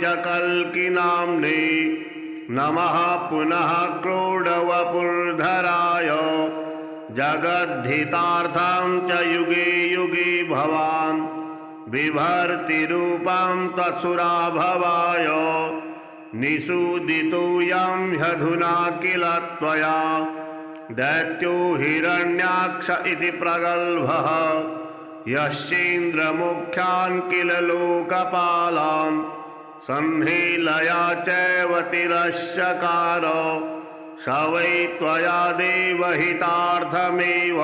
च कल्किनाम्ने नमः पुनः क्रोडवपुर्धराय जगद्धितार्थं च युगे युगे भवान् बिभर्ति रूपं त्वसुराभवाय निषूदितोऽयं ह्यधुना किल त्वया दैत्यो हिरण्याक्ष इति प्रगल्भः यश्चेन्द्रमुख्यान् किल लोकपालान् संहेलया चैव तिरश्चकार स वै त्वया देवहितार्थमेव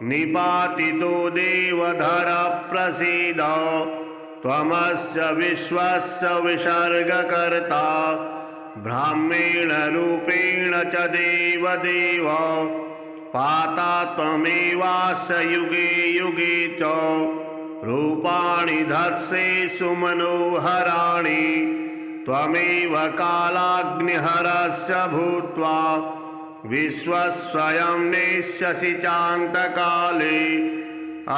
निपातितो देवधर प्रसीद त्वमस्य विश्वस्य विसर्गकर्ता ब्राह्मेण रूपेण च देवदेव पाता त्वमेवास्य युगे युगे च रूपाणि धर्षेषु मनोहराणि त्वमेव कालाग्निहरस्य भूत्वा विश्वस्वयं नेष्यसि चान्तकाले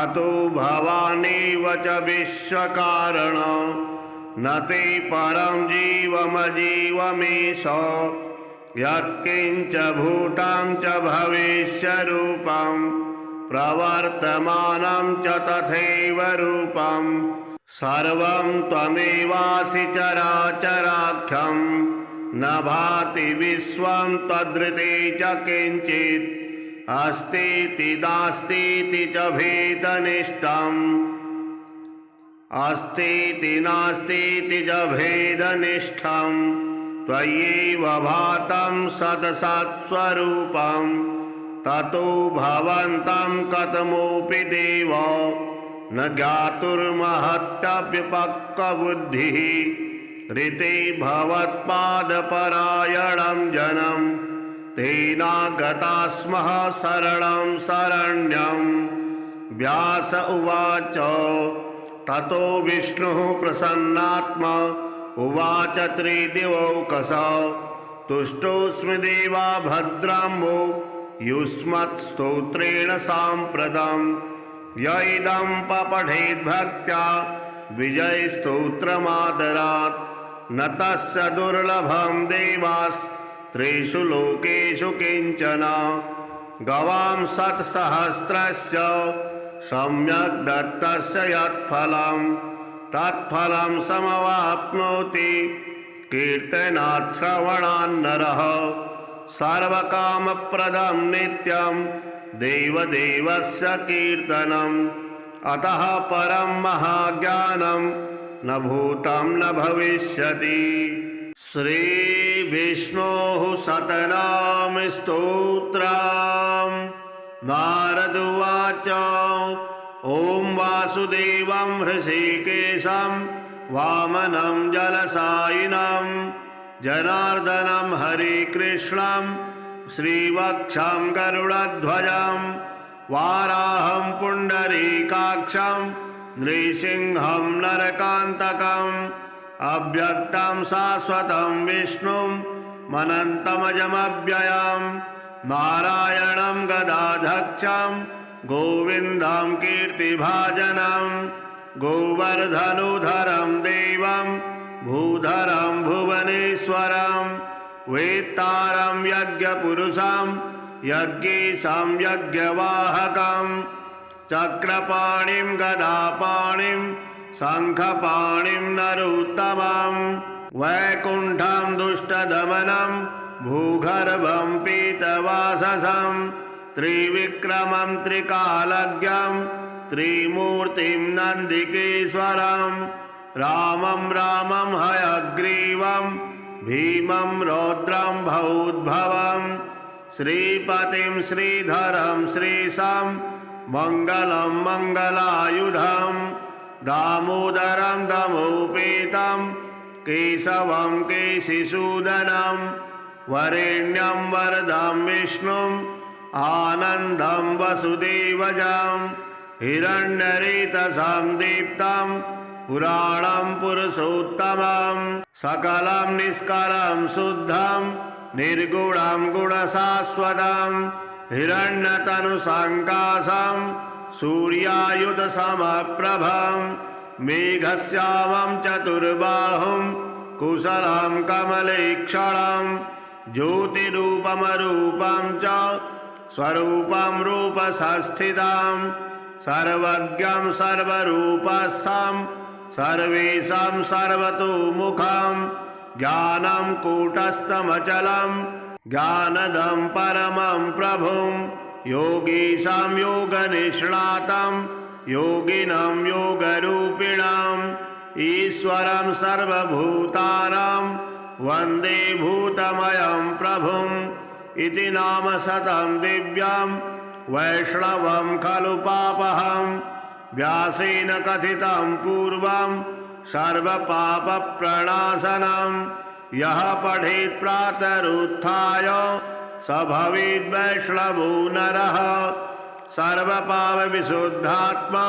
अतो भवानेव च विश्वकारण न ते परं जीवमजीवमेष यत्किञ्च भूतं च भविष्यरूपं प्रवर्तमानं च तथैव रूपं सर्वं त्वमेवासि चराचराख्यं न भाति विश्वं त्वदृते च किञ्चित् अस्तीति नास्तीति च भेदनिष्ठम् अस्तीति नास्तीति च भेदनिष्ठं त्वय्येव भातं सदसत्स्वरूपं ततो भवन्तं कथमोऽपि देव न ज्ञातुर्महत्यप्यपक्वबुद्धिः ऋते भवत्पादपरायणं जनं तेनागता स्मः शरणं शरण्यं। व्यास उवाच ततो विष्णुः प्रसन्नात्मा उवाच त्रिदिवौकस तुष्टोऽस्मि देवा भद्राम्बो युष्मत्स्तोत्रेण साम्प्रतं य इदं पठेद्भक्त्या विजयस्तोत्रमादरात् न तस्य दुर्लभं देवास्त्रिषु लोकेषु किञ्चन गवां शतसहस्रस्य सम्यक् दत्तस्य यत्फलं तत्फलं समवाप्नोति कीर्तनात् श्रवणान् नरः सर्वकामप्रदं नित्यं देवदेवस्य कीर्तनं अतः परं महाज्ञानं न भूतं न भविष्यति। श्रीविष्णोः शतनाम स्तोत्रम्। नारद उवाच ॐ वासुदेवं हृषीकेशं वामनं जलशायिनं जनार्दनं हरिकृष्णं श्रीवक्षं गरुडध्वजं वाराहं पुण्डरीकाक्षं नृसिंहं नरकान्तकम् अव्यक्तं शाश्वतं विष्णुं मनन्तमजमव्ययं नारायणं गदाधक्षं गोविन्दं कीर्तिभाजनं गोवर्धनुधरं देवं भूधरं भुवनेश्वरं वेत्तारं यज्ञपुरुषं यज्ञीशं यज्ञवाहकं चक्रपाणिं गदापाणिं शङ्खपाणिं नरोत्तमं वैकुण्ठं दुष्टदमनं भूगर्भं पीतवाससं त्रिविक्रमं त्रिकालज्ञं त्रिमूर्तिं नन्दिकेश्वरं रामं रामं हयग्रीवं भीमं रौद्रं भूद्भवं श्रीपतिं श्रीधरं श्रीशं मङ्गलं मङ्गलायुधं दामोदरं दमोपेतं केशवं केशिसूदनं वरेण्यं वरदं विष्णुं आनन्दं वसुदेवजं हिरण्यरेतसं दीप्तं पुराणं पुरुषोत्तमं सकलं निष्कलं शुद्धं निर्गुणं गुणशाश्वतं हिरण्यतनुसङ्काशं सूर्यायुधसमप्रभं मेघश्यामं चतुर्बाहुं कुशलं कमलेक्षणं ज्योतिरूपमरूपं च स्वरूपं रूपसंस्थितं सर्वज्ञं सर्वरूपस्थं सर्वेषां सर्वतोमुखं ज्ञानं कूटस्थमचलं ज्ञानदं परमं प्रभुं योगीशां योगनिष्णातं योगिनं योगरूपिणम् ईश्वरं सर्वभूतानां वन्दे भूतमयं प्रभुं इति नाम शतं दिव्यं वैष्णवं खलु पापहं व्यासेन कथितं पूर्वं सर्वपापप्रणाशनं यः पठेत् प्रातरुत्थाय स भवेद् वैष्णवो नरः सर्वपापविशुद्धात्मा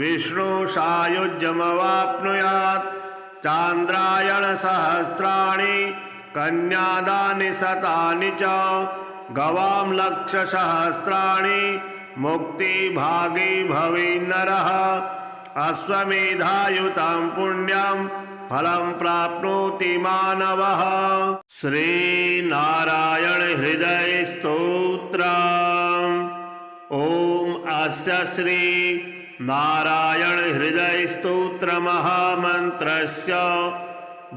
विष्णु सायुज्यमवाप्नुयात् चान्द्रायण सहस्राणि कन्यादानि शतानि च गवां लक्षसहस्राणि मुक्तिभागी भवेन्नरः अश्वमेधायुतं पुण्यं फलं प्राप्नोति मानवः। श्रीनारायण हृदय स्तोत्रम्। ॐ अस्य श्री नारायण हृदय स्तोत्र महामन्त्रस्य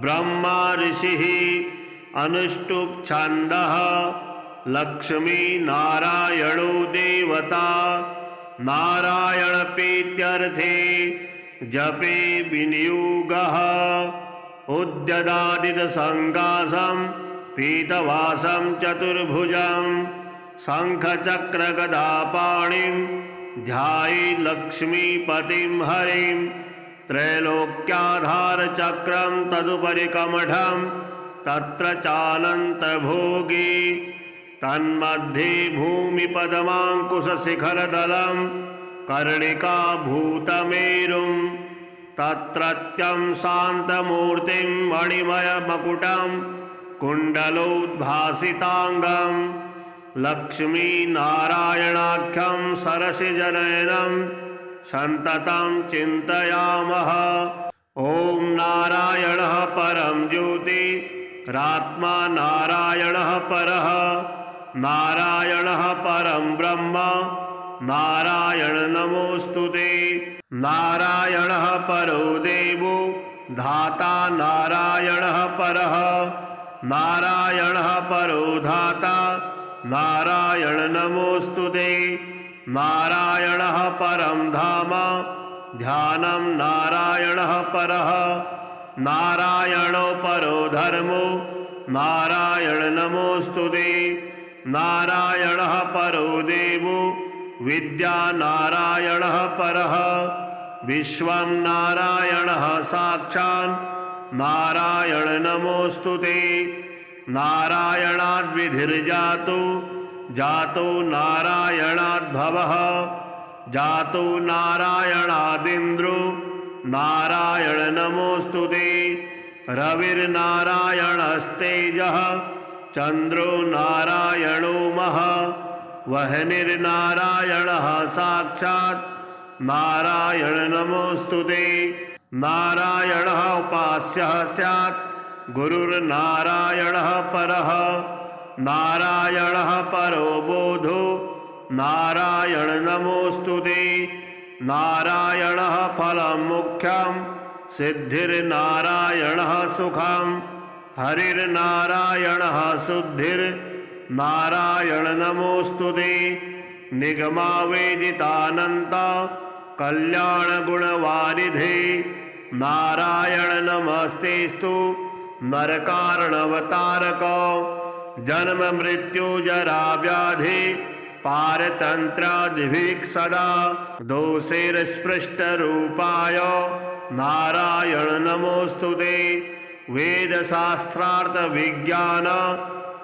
ब्रह्मा ऋषिः अनुष्टुप् छन्दः लक्ष्मी नारायणो देवता नारायण प्रीत्यर्थे जपे विनियोगः उद्यदादित संकाशं पीतवासं चतुर्भुजं शङ्खचक्रगदापाणिं ध्याये लक्ष्मीपतिं हरिं त्रैलोक्याधारचक्रं तदुपरि कमठं तत्र चानन्तभोगी तन्मध्ये भूमिपदमाङ्कुशशिखरदलं कर्णिकाभूतमेरुं तत्रत्यं शान्तमूर्तिं मणिमयमकुटं कुण्डलोद्भासिताङ्गं लक्ष्मीनारायणाख्यं सरसिजनयनं सन्ततं चिन्तयामः। ॐ नारायणः परं ज्योतिरात्मा नारायणः परः नारायणः परं ब्रह्म नारायण नमोऽस्तुते। नारायणः परो देवो धाता नारायणः परः नारायणः परो धाता नारायण नमोऽस्तुते। नारायणः परं धाम ध्यानं नारायणः परः नारायणो परो धर्मो नारायण नमोस्तुते नारायणः परो देवो विद्या नारायणः परः विश्वं नारायणः साक्षात् नारायण नमोस्तुते नारायणाद्विधिर्जातो जातो नारायणाद्भवः जातो नारायणादिन्द्रो नारायण नमोस्तुते रविर्नारायणस्तेजः चन्द्रो नारायणो महः वह्निर्नारायणः साक्षात् नारायण नमोस्तुते नारायणः उपास्यः स्यात् गुरुर्नारायणः परः नारायणः परो बोधो नारायण नमोस्तुते नारायणः फलं मुख्यं सिद्धिर्नारायणः सुखं हरिर्नारायणः शुद्धिर्नारायण नमोस्तुते निगमावेदितानन्त कल्याणगुणवारिधे नारायण नमस्तेस्तु नरकारणवतारक जन्म मृत्यु जरा व्याधि पारतन्त्रादिभिः सदा दोषैर्स्पृष्टरूपाय नारायण नमोस्तुते वेदशास्त्रार्थ विज्ञान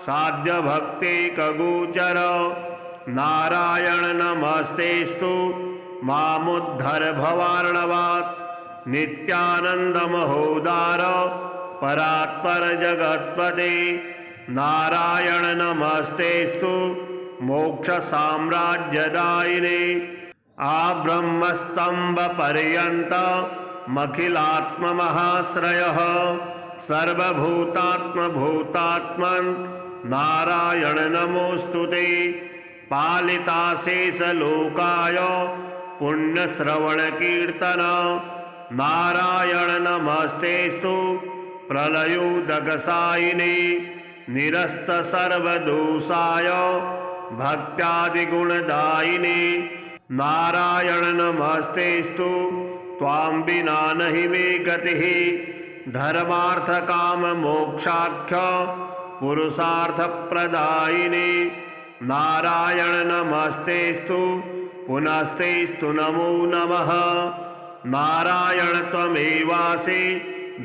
साध्य भक्तिकगोचर नारायण नमस्तेस्तु मामुद्धर भवार्णवात् नित्यानंद महोदार परात्पर जगत्पते नारायण नमस्तेस्तु मोक्ष साम्राज्यदायिने आब्रह्मस्तंभ पर्यंत मखिलात्ममहाश्रयः सर्वभूतात्मभूतात्मन् नारायण नमोस्तुते पालिताशेषलोकाय पुण्यश्रवणकीर्तन नारायण नमस्तेस्तु प्रलयोदकसायिने निरस्त सर्वदोषाय भक्त्यादिगुणदायिने नारायण नमस्तेस्तु त्वां विना नहि मे गतिः धर्मार्थ काम मोक्षाख्य पुरुषार्थप्रदायिने नारायण नमस्तेस्तु पुनस्तेस्तु नमो नमः नारायण त्वमेवासि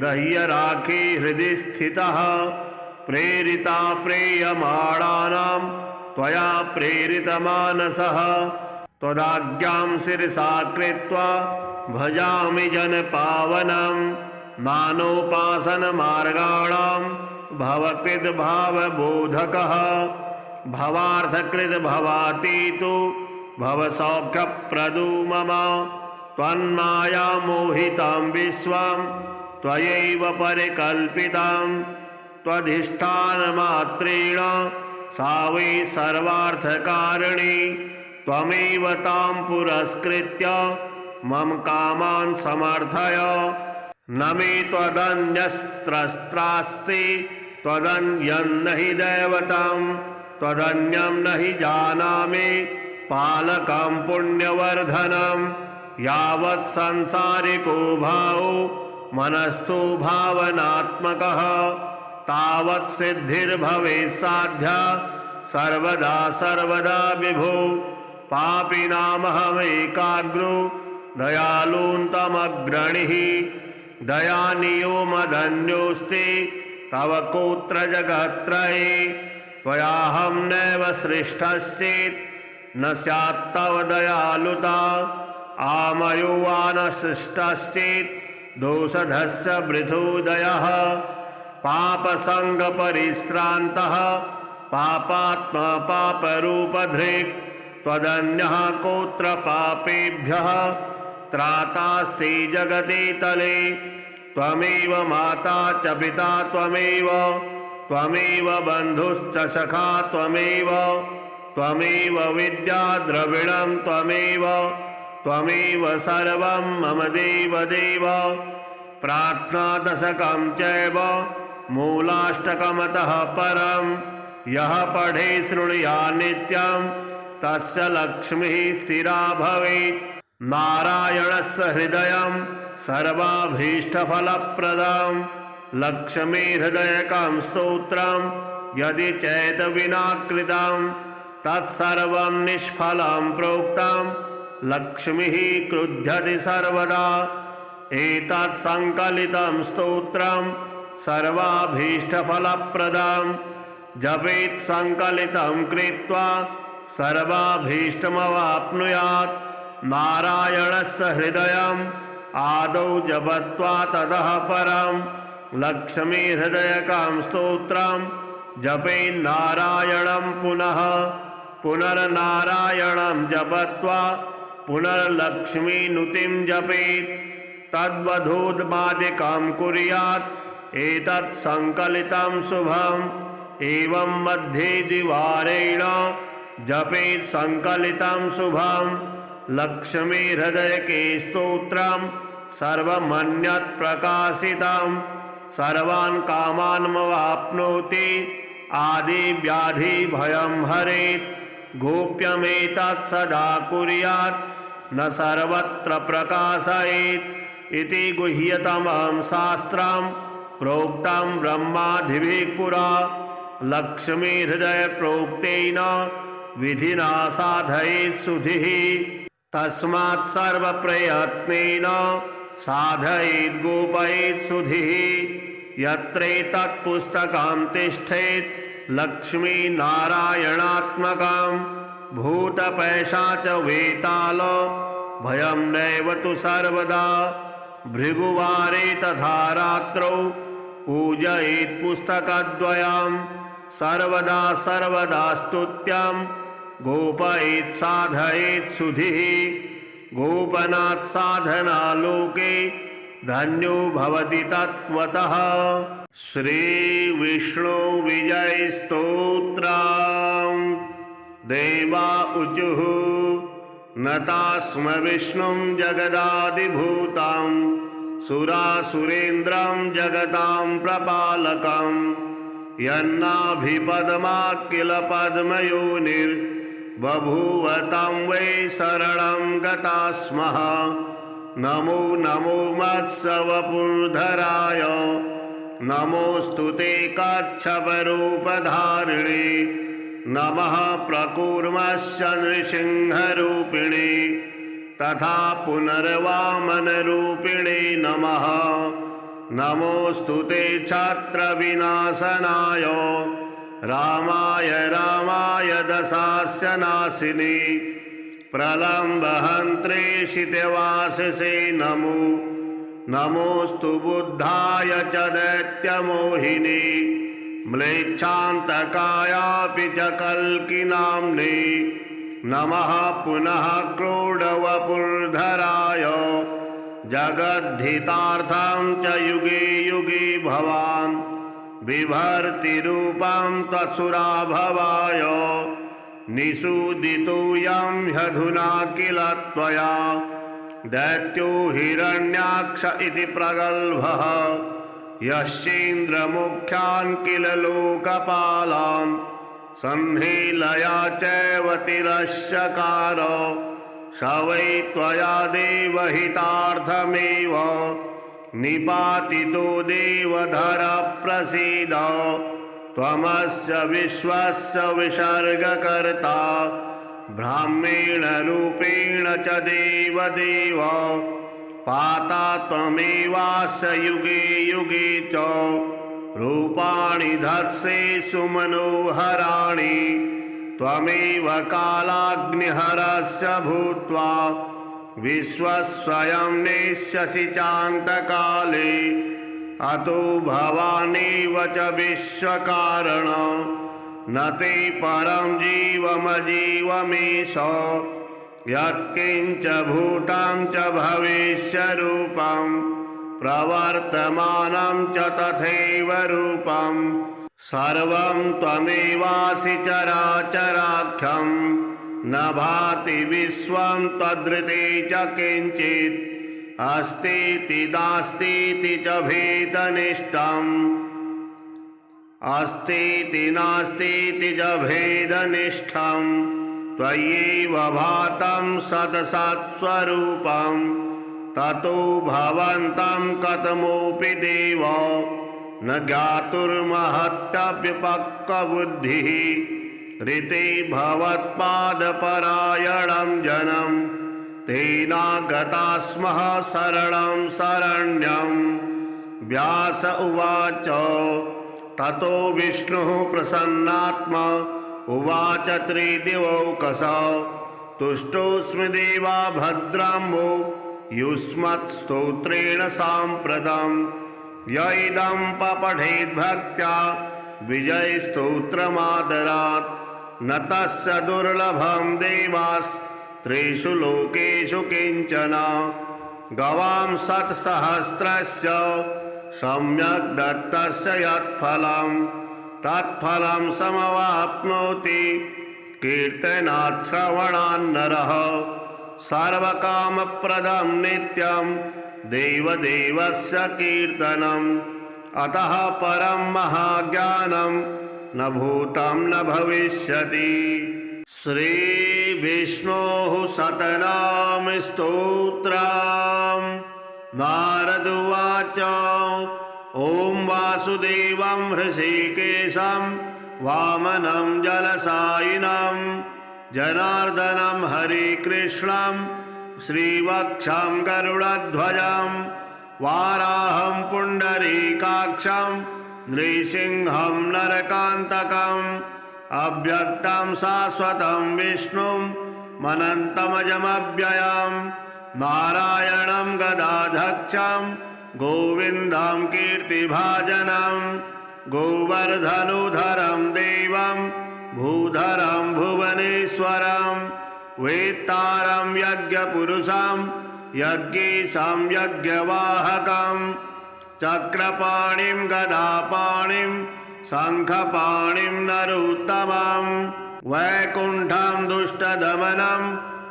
दह्यराखे हृदि स्थितः प्रेरिता प्रेयमाणानां त्वया प्रेरितमानसः त्वदाज्ञां शिरसा कृत्वा भजामि जनपावनं नानोपासनमार्गाणां भवकृद्भावबोधकः भवार्थकृद्भवातीतो भवसौख्यप्रदो मम त्वन्मायामोहितं विश्वं त्वयैव परिकल्पितं त्वधिष्ठानमात्रेण सा वै सर्वार्थकारिणी त्वमेव तां पुरस्कृत्य मम कामान् समर्थय न मे त्वदन्यस्त्रस्त्रास्ति त्वदन्यं न हि दैवतं त्वदन्यं न हि जानामि पालकं पुण्यवर्धनं यावत् संसारिको भावो मनस्थो भावनात्मकः तावत् सिद्धिर्भवेत् साध्या सर्वदा सर्वदा विभो पापिनामहमेकाग्रो दयालुन्तमग्रणिः दयानियो मदन्योऽस्ति तव कोत्र जगत्त्रये त्वयाहं नैव सृष्टश्चेत् न स्यात्तव दयालुता आमयो वा न सृष्टश्चेत् दोषधस्य वृथोदयः पापसङ्गपरिश्रान्तः पापात्मा पापरूपधृक् त्वदन्यः कोत्र पापेभ्यः त्रातास्ति जगति तले त्वमेव माता च पिता त्वमेव बन्धुश्च सखा त्वमेव विद्या द्रविणं त्वमेव सर्वं मम देवदेव प्रार्थनादशकं चैव मूलाष्टकमतः परं यः पठे शृणुयात् नित्यं तस्य लक्ष्मीः स्थिरा भवेत्। नारायणस्य हृदयं सर्वाभीष्टफलप्रदं लक्ष्मीहृदयकं स्तोत्रं यदि चेत् विना कृतं तत्सर्वं निष्फलं प्रोक्तं लक्ष्मीः क्रुध्यति सर्वदा। एतत् संकलितं स्तोत्रं सर्वाभीष्टफलप्रदं जपेत् संकलितं कृत्वा सर्वाभीष्टमवाप्नुयात्। नारायणस्य हृदयम् आदौ जपत्वा ततः परं लक्ष्मीहृदयकं स्तोत्रं जपेत् नारायणं पुनः पुनर्नारायणं जपत्वा पुनर्लक्ष्मीनुतिं जपेत्। तद्वधूदमादिकं कुर्यात् एतत् संकलितं शुभम्। एवं मध्ये द्विवारेण जपेत् संकलितं शुभम्। लक्ष्मीहृदयके स्तोत्रं सर्वमन्यत् प्रकाशितं सर्वान् कामान्मवाप्नोति आदिव्याधिभयं हरेत्। गोप्यमेतत् सदा कुर्यात् न सर्वत्र प्रकाशयेत् इति गुह्यतमं शास्त्रं प्रोक्तं ब्रह्मादिभिः पुरा। लक्ष्मीहृदय प्रोक्तेन विधिना साधयेत् सुधिः तस्मात् सर्वप्रयत्नेन साधयेत् गोपयेत् सुधिः। यत्रैतत् पुस्तकं तिष्ठेत् लक्ष्मीनारायणात्मकं भूतपैशाच वेताल भयं नैव तु सर्वदा। भृगुवारे तथा रात्रौ पूजयेत् पुस्तकद्वयं सर्वदा सर्वदा स्तुत्यं गोपयेत् साधयेत् सुधिः। गोपनात् साधना लोके धन्यो भवति तत्त्वतः। श्री विष्णु विजय स्तोत्रम्। देवा ऊचुः नतास्म विष्णुं जगदादिभूतं सुरासुरेन्द्रं जगतां प्रपालकं यन्नाभिपद्मात् किल पद्मयोनिर्बभूव तं वै शरणं गता स्मः। नमो नमो मत्स्यवपुर्धराय नमोऽस्तु ते कच्छपरूपधारिणे। नमः प्रकूर्मस्य नृसिंहरूपिणे तथा पुनर्वामनरूपिणे नमः। नमोऽस्तु ते छत्रविनाशनाय रामाय रामाय दशास्य नाशिने प्रलम्बहन्त्रे शितवाससे नमो। नमोऽस्तु बुद्धाय च दैत्यमोहिने म्लेच्छान्तकायापि च कल्किनाम्ने। नमः पुनः क्रोडवपुर्धराय जगद्धितार्थं च युगे युगे भवान् बिभर्ति रूपं त्वसुराभवाय। निषूदितोऽयं ह्यधुना किल त्वया दैत्यो हिरण्याक्ष इति प्रगल्भः यश्चेन्द्रमुख्यान् किल लोकपालान् संहेलया चैव तिरश्चकार। स वै त्वया देवहितार्थमेव निपातितो देवधर प्रसीद। त्वमस्य विश्वस्य विसर्गकर्ता ब्राह्मेण रूपेण च देवदेव पाता त्वमेवास्य युगे युगे च रूपाणि धर्षेषु मनोहराणि। त्वमेव कालाग्निहरस्य भूत्वा विश्वस्वयं नेष्यसि चान्तकाले। अतो भवानेव च विश्वकारण न ते परं जीवमजीवमेष। यत्किञ्च भूतं च भविष्यरूपं प्रवर्तमानं च तथैव रूपं सर्वं त्वमेवासि चराचराख्यं। न भाति विश्वं त्वदृते च किञ्चित् अस्तीति नास्तीति च भेदनिष्ठम्। अस्तीति नास्तीति च भेदनिष्ठम् त्वय्येव भातं सतसत्स्वरूपं ततो भवन्तं कथमोऽपि देव न ज्ञातुर्महत्यप्यपक्वबुद्धिः ऋते भवत्पादपरायणं जनं तेनागता स्मः शरणं शरण्यं। व्यास उवाच ततो विष्णुः प्रसन्नात्मा उवाच त्रिदिवौकसः तुष्टोऽस्मि देवा भद्राम्बो युष्मत्स्तोत्रेण साम्प्रतं य इदं पठेद्भक्त्या विजयस्तोत्रमादरात् न तस्य दुर्लभं देवास्त्रिषु लोकेषु किञ्चन। गवां शतसहस्रस्य सम्यक् दत्तस्य यत्फलं तत्फलं समवाप्नोति कीर्तनात् श्रवणान् नरः। सर्वकामप्रदं नित्यं देवदेवस्य कीर्तनम् अतः परं महाज्ञानं न भूतं न भविष्यति। श्रीविष्णोः शतनाम स्तोत्रम्। नारद उवाच ॐ वासुदेवं हृषीकेशं वामनं जलसायिनं जनार्दनं हरिकृष्णं श्रीवक्षं गरुडध्वजं वाराहं पुण्डरीकाक्षं नृसिंहं नरकान्तकम् अव्यक्तं शाश्वतं विष्णुं मनन्तमजमव्ययं नारायणं गदाधक्षं गोविन्दं कीर्तिभाजनं गोवर्धनुधरं देवं भूधरं भुवनेश्वरं वेत्तारं यज्ञपुरुषं यज्ञेशं यज्ञवाहकं चक्रपाणिं गदापाणिं शङ्खपाणिं नरोत्तमं वैकुण्ठं दुष्टदमनं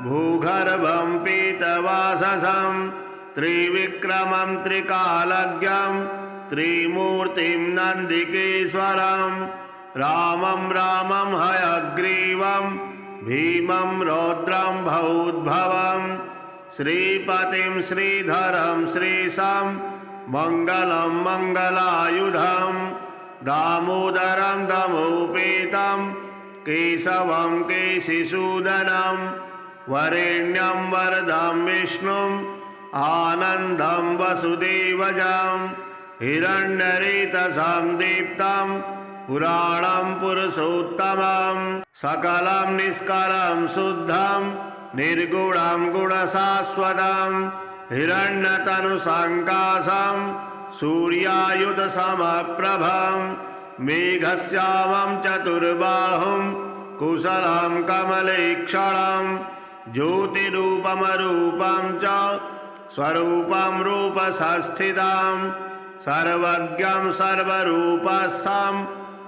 भूगर्भं पीतवाससं त्रिविक्रमं त्रिकालज्ञं त्रिमूर्तिं नन्दिकेश्वरं रामं रामं हयग्रीवं भीमं रौद्रं भूद्भवं श्रीपतिं श्रीधरं श्रीशं मङ्गलं मङ्गलायुधं दामोदरं दमोपेतं केशवं केशिसूदनं वरेण्यं वरदं विष्णुं आनन्दं वसुदेवजं हिरण्यरेतसं दीप्तं पुराणं पुरुषोत्तमं सकलं निष्कलं शुद्धं निर्गुणं गुणशाश्वतं हिरण्यतनुसङ्काशं सूर्यायुधसमप्रभं मेघश्यामं चतुर्बाहुं कुशलं कमलेक्षणं ज्योतिरूपमरूपं च स्वरूपं रूपसंस्थितं सर्वज्ञं सर्वरूपस्थं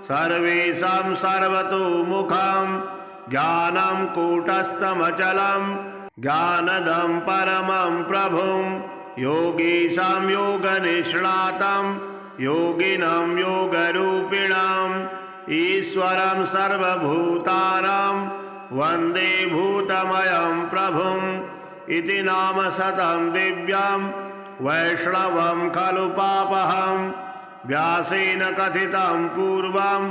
सर्वेषां सर्वतोमुखं ज्ञानं कूटस्थमचलं ज्ञानदं परमं प्रभुं योगीशां योगनिष्णातं योगिनं योगरूपिणं ईश्वरं सर्वभूतानां वन्दे भूतमयं प्रभुं इति नाम शतं दिव्यं वैष्णवं खलु पापहं व्यासेन कथितं पूर्वं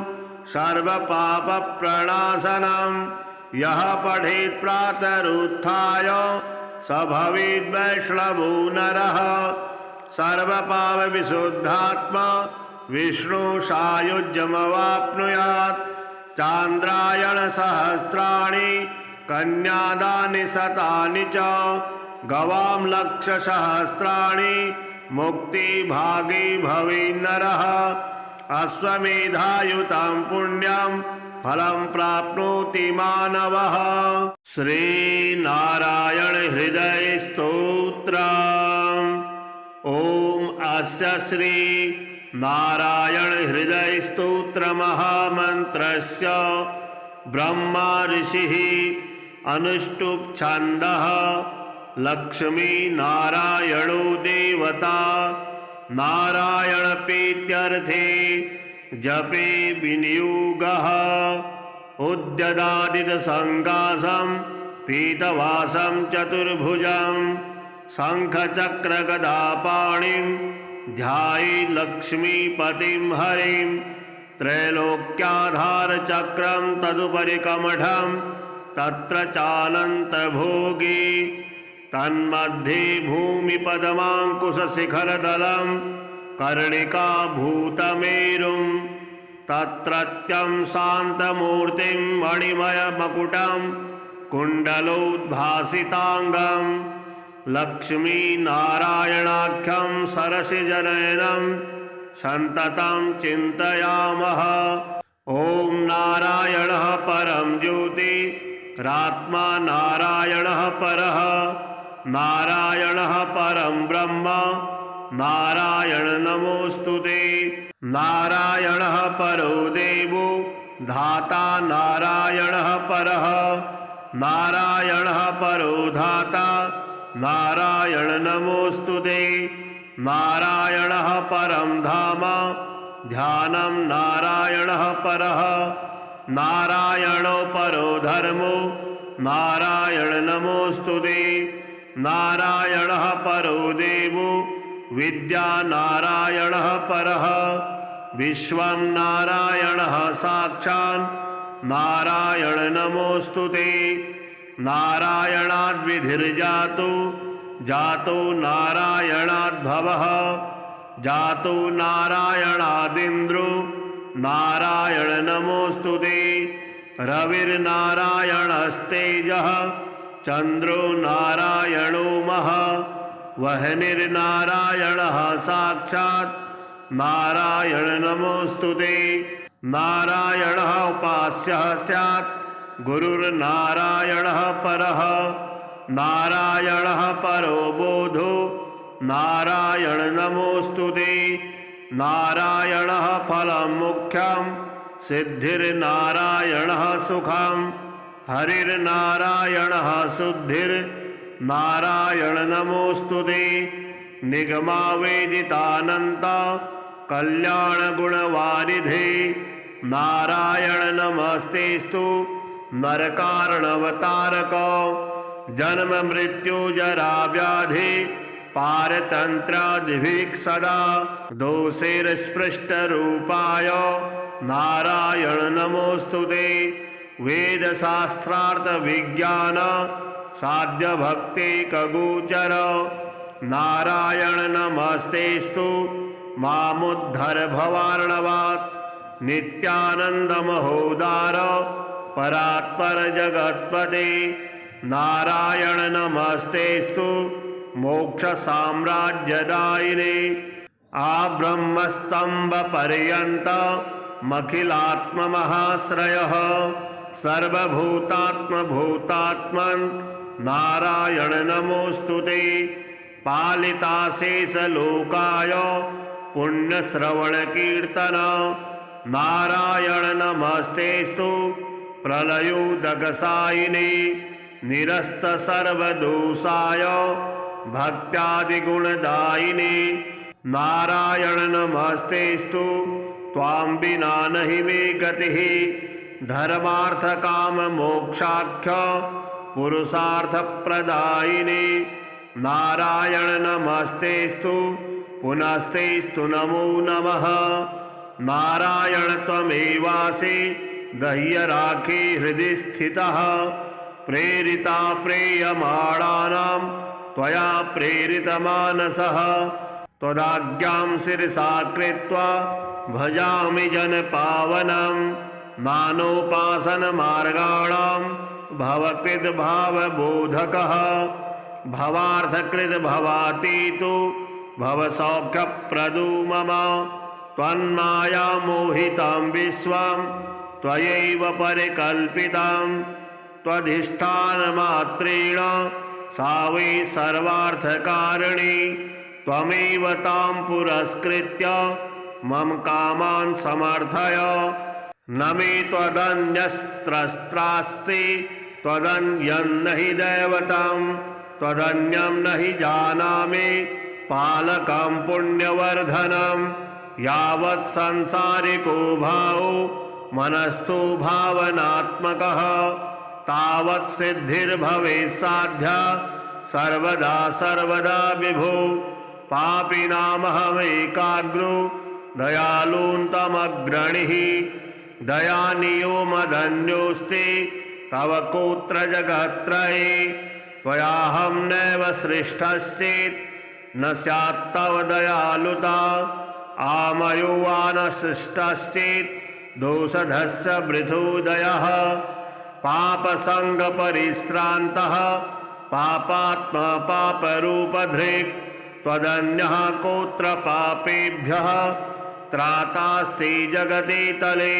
सर्वपापप्रणाशनं यः पठेत् प्रातरुत्थाय स भवेद् वैष्णवो नरः सर्वपापविशुद्धात्मा विष्णुसायुज्यमवाप्नुयात् चान्द्रायणसहस्राणि कन्यादानि शतानि च गवां लक्षसहस्राणि मुक्तिभागी भवेन्नरः अश्वमेधायुतं पुण्यं फलं प्राप्नोति मानवः। श्रीनारायण हृदय स्तोत्रम्। ॐ अस्य श्री नारायण हृदय स्तोत्र महामन्त्रस्य ब्रह्मा ऋषिः अनुष्टुप् छन्दः लक्ष्मी नारायणो देवता नारायण प्रीत्यर्थे जपे विनियोगः उद्यदादितसङ्कासं पीतवासं चतुर्भुजं शङ्खचक्रगदापाणिं ध्याये लक्ष्मीपतिं हरिं त्रैलोक्याधारचक्रं तदुपरि कमठं तत्र चानन्तभोगी तन्मध्ये भूमिपदमाङ्कुशशिखरदलं कर्णिकाभूतमेरुं तत्रत्यं शान्तमूर्तिं मणिमयमकुटं कुण्डलोद्भासिताङ्गं लक्ष्मीनारायणाख्यं सरसिजनयनं सन्ततं चिन्तयामः। ॐ नारायणः परं ज्योतिरात्मा नारायणः परः नारायणः परं ब्रह्म नारायण नमोस्तुते। नारायणः परो देवो धाता नारायणः परः नारायणः परो धाता नारायण नमोस्तुते। नारायणः परं धाम ध्यानं नारायणः परः नारायणो परो धर्मो नारायण नमोस्तुते। नारायणः परो देवो विद्या नारायणः परः विश्वं नारायणः साक्षात् नारायण नमोस्तुते। नारायणाद्विधिर्जातो जातो नारायणाद्भवः जातो नारायणादिन्द्रो नारायण नमोस्तुते। रविर्नारायणस्तेजः चन्द्रो नारायणो महः वह्निर्नारायणः साक्षात् नारायण नमोस्तुते। नारायणः उपास्यः स्यात् गुरुर्नारायणः परः नारायणः परो बोधो नारायण नमोस्तुते। नारायणः फलं मुख्यं सिद्धिर्नारायणः सुखं हरिर्नारायणः शुद्धिर्नारायण नमोस्तुते। निगमावेदितानन्त कल्याणगुणवारिधे नारायण नमस्तेस्तु नरकारणवतारक जन्म मृत्यु जरा व्याधि पारतन्त्रादिभिः सदा दोषैर्स्पृष्टरूपाय नारायण नमोस्तुते। वेदशास्त्रार्थ विज्ञान साध्य भक्तिकगोचर नारायण नमस्तेस्तु मामुद्धर भवार्णवात् नित्यानंद महोदार परात्पर जगत्पते नारायण नमस्तेस्तु मोक्ष साम्राज्यदायिने आब्रह्मस्तंभ पर्यंत मखिलात्ममहाश्रयः सर्वभूतात्मभूतात्मन् नारायण नमोस्तुते। पालिताशेषलोकाय पुण्यश्रवणकीर्तन नारायण नमस्तेस्तु प्रलयोदकसायिने निरस्त सर्वदोषाय भक्त्यादिगुणदायिने नारायण नमस्तेस्तु त्वां विना नहि मे गतिः धर्मार्थ काम मोक्षाख्य पुरुषार्थ प्रदायिने नारायण नमस्तेस्तु पुनस्तेस्तु नमो नमः। नारायण त्वमेवासि दह्यराखे हृदि स्थितः प्रेरिता प्रेयमाणानां त्वया प्रेरितमानसः त्वदाज्ञां शिरसा कृत्वा भजामि जनपावनं नानोपासनमार्गाणां भवकृद्भावबोधकः भवार्थकृद् भवातीतो भवसौख्यप्रदो मम त्वन्माया मोहितं विश्वं त्वयैव परिकल्पितं त्वधिष्ठानमात्रेण सा वै सर्वार्थकारिणी त्वमेव तां पुरस्कृत्य मम कामान् समर्थय न मे त्वदन्यस्त्रस्त्रास्ति त्वदन्यं न हि दैवतं त्वदन्यं न हि जानामि पालकं पुण्यवर्धनं यावत् संसारिको भावो मनस्तु भावनात्मकः तावत् सिद्धिर्भवेत् साध्या सर्वदा सर्वदा विभो पापिनामहमेकाग्रो दयालून्तमग्रणिः दयानियो मदन्योऽस्ति तव कोत्र जगत्त्रये त्वयाहं नैव सृष्टश्चेत् न स्यात्तव दयालुता आमयो वा न सृष्टश्चेत् दोषधस्य वृथोदयः पापसङ्गपरिश्रान्तः पापात्मा पापरूपधृक् त्वदन्यः कोत्र पापेभ्यः त्रातास्ति जगति तले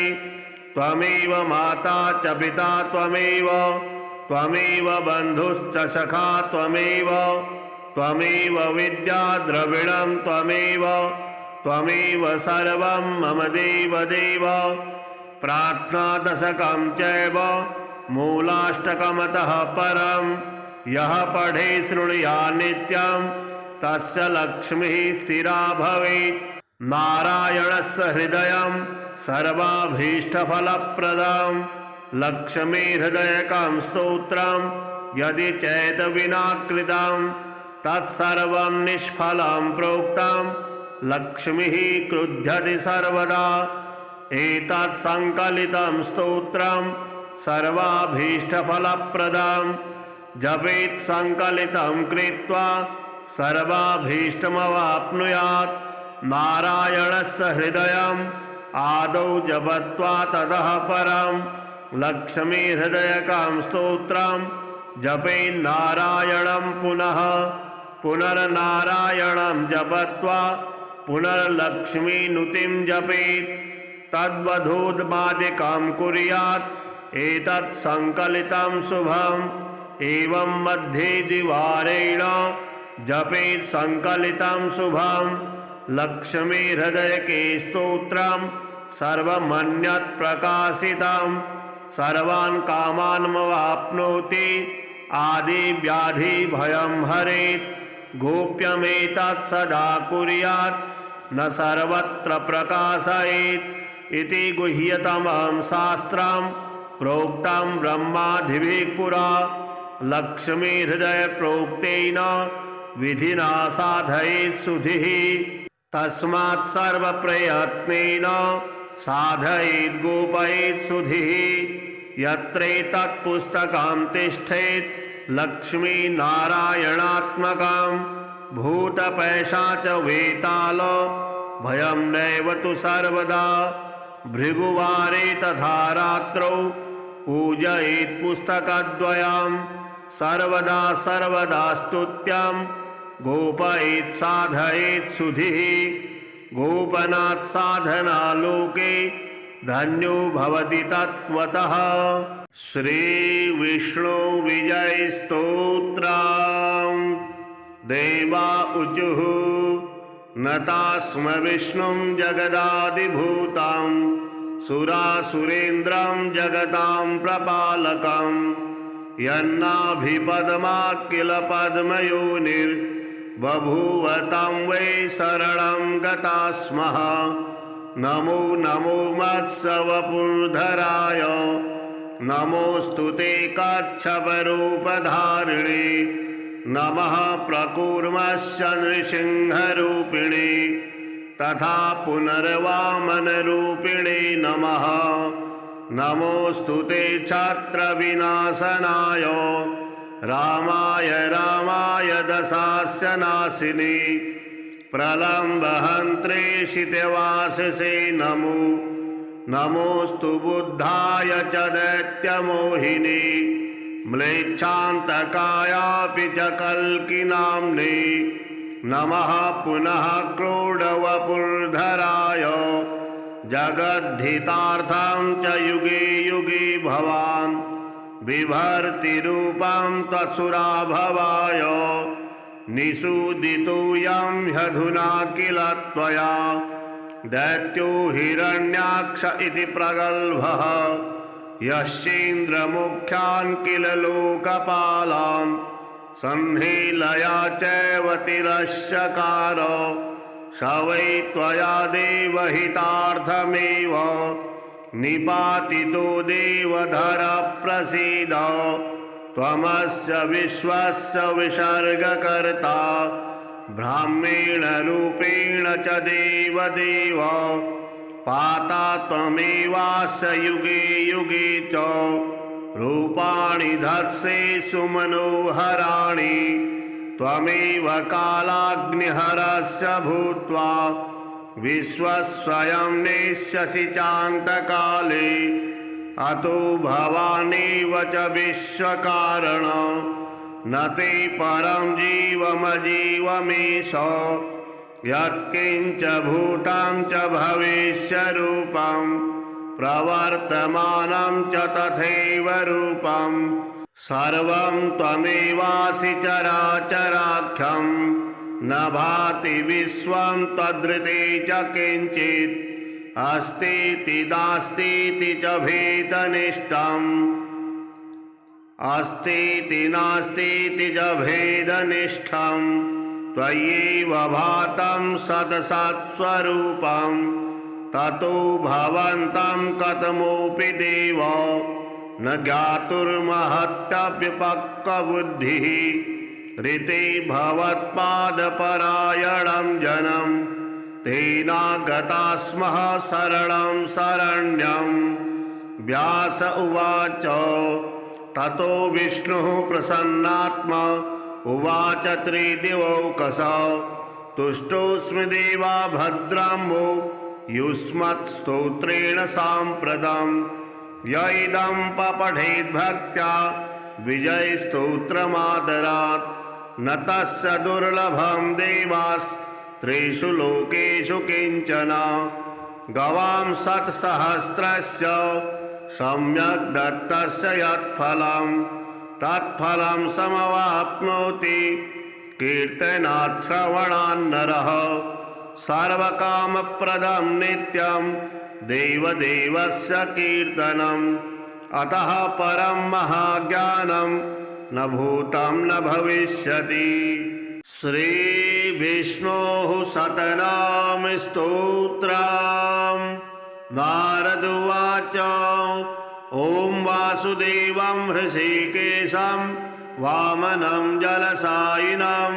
त्वमेव माता च पिता त्वमेव बन्धुश्च सखा त्वमेव विद्या द्रविणं त्वमेव सर्वं मम देवदेव प्रार्थनादशकं चैव मूलाष्टकमतः परं यः पठे शृणुयात् नित्यं तस्य लक्ष्मीः स्थिरा भवेत् नारायणस्य हृदयं सर्वाभीष्टफलप्रदं लक्ष्मीहृदयकं स्तोत्रं यदि चेत् विना कृतं तत्सर्वं निष्फलं प्रोक्तं लक्ष्मीः क्रुध्यति सर्वदा एतत् संकलितं स्तोत्रं सर्वाभीष्टफलप्रदं जपेत् संकलितं कृत्वा सर्वाभीष्टमवाप्नुयात् नारायणस्य हृदयम् आदौ जपत्वा ततः परं लक्ष्मीहृदयकं स्तोत्रं जपेत् नारायणं पुनर्नारायणं जपत्वा पुनर्लक्ष्मीनुतिं जपेत् तद्वधूद्मादिकं कुर्यात् एतत् संकलितं शुभम् एवं मध्ये द्विवारेण जपेत् संकलितं शुभम् लक्ष्मीहृदयके स्तोत्रं सर्वमन्यत् प्रकाशितं सर्वान् कामान्मवाप्नोति आदिव्याधिभयं हरेत् गोप्यमेतत् सदा कुर्यात् न सर्वत्र प्रकाशयेत् इति गुह्यतमं शास्त्रं प्रोक्तं ब्रह्मादिभिः पुरा लक्ष्मीहृदय प्रोक्तेन विधिना साधयेत् सुधिः तस्मात् सर्वप्रयत्नेन साधयेत् गोपयेत् सुधिः यत्रेतत् पुस्तकं तिष्ठेत् लक्ष्मीनारायणात्मकं भूतपैशाच वेताल भयं नैव तु सर्वदा भृगुवारे तथा रात्रौ पूजयेत् पुस्तकद्वयं सर्वदा सर्वदा स्तुत्यं गोपयेत् साधयेत् सुधिः गोपनात् साधना लोके धन्यो भवति तत्त्वतः। श्री विष्णु विजय स्तोत्रम् देवा ऊचुः नतास्म विष्णुं जगदादिभूतं सुरासुरेन्द्रं जगतां प्रपालकं यन्नाभिपद्मात् किल पद्मयोनिर्बभूव तं वै शरणं गता स्मः। नमो नमो मत्स्यवपुर्धराय नमोऽस्तु ते कच्छपरूपधारिणे नमः प्रकूर्मस्य नृसिंहरूपिणे तथा पुनर्वामनरूपिणे नमः। नमोऽस्तु ते छत्रविनाशनाय रामाय दशास्य नाशिने प्रलम्बहन्त्रे शितवाससे नमोऽस्तु बुद्धाय च दैत्यमोहिने म्लेच्छान्तकायापि च कल्किनाम्ने नमः पुनः क्रोडवपुर्धराय जगद्धितार्थं च युगे युगे भवान् बिभर्ति रूपं त्वसुराभवाय निषूदितोऽयं ह्यधुना किल त्वया दैत्यो हिरण्याक्ष इति प्रगल्भः यश्चेन्द्रमुख्यान् किल लोकपालान् संहेलया चैव तिरश्चकार स वै त्वया देवहितार्थमेव निपातितो देवधर प्रसीद त्वमस्य विश्वस्य विसर्गकर्ता ब्राह्मेण रूपेण च देवदेव पाता त्वमेवास्य युगे युगे च रूपाणि धर्षेषु मनोहराणि त्वमेव कालाग्निहरस्य भूत्वा विश्वस्वयं नेष्यसि चान्तकाले अतो भवानेव च विश्वकारण न ते परं जीवमजीवमेष यत्किञ्च भूतं च भविष्यरूपं प्रवर्तमानं च तथैव रूपं सर्वं त्वमेवासि चराचराख्यं न भाति विश्वं त्वदृते च किञ्चित् अस्तीति नास्तीति च भेदनिष्ठम् अस्तीति नास्तीति च भेदनिष्ठं त्वय्येव भातं सदसत्स्वरूपं ततो भवन्तं कथमोऽपि देव न ज्ञातुर्महत्तव्यपक्वबुद्धिः ऋते भवत्पादपरायणं जनं तेनागता स्मः शरणं शरण्यं। व्यास उवाच ततो विष्णुः प्रसन्नात्मा उवाच त्रिदिवौकस तुष्टोऽस्मि देवा भद्राम्बो युष्मत्स्तोत्रेण साम्प्रतं य इदं पठेद्भक्त्या विजयस्तोत्रमादरात् न तस्य दुर्लभं देवास्त्रिषु लोकेषु किञ्चन गवां शतसहस्रस्य सम्यक् दत्तस्य यत्फलं तत्फलं समवाप्नोति कीर्तनात् श्रवणान् नरः सर्वकामप्रदं नित्यं देवदेवस्य कीर्तनम् अतः परं महाज्ञानं न भूतं न भविष्यति। श्रीविष्णोः शतनाम स्तोत्रम्। नारद उवाच ॐ वासुदेवं हृषीकेशं वामनं जलसायिनं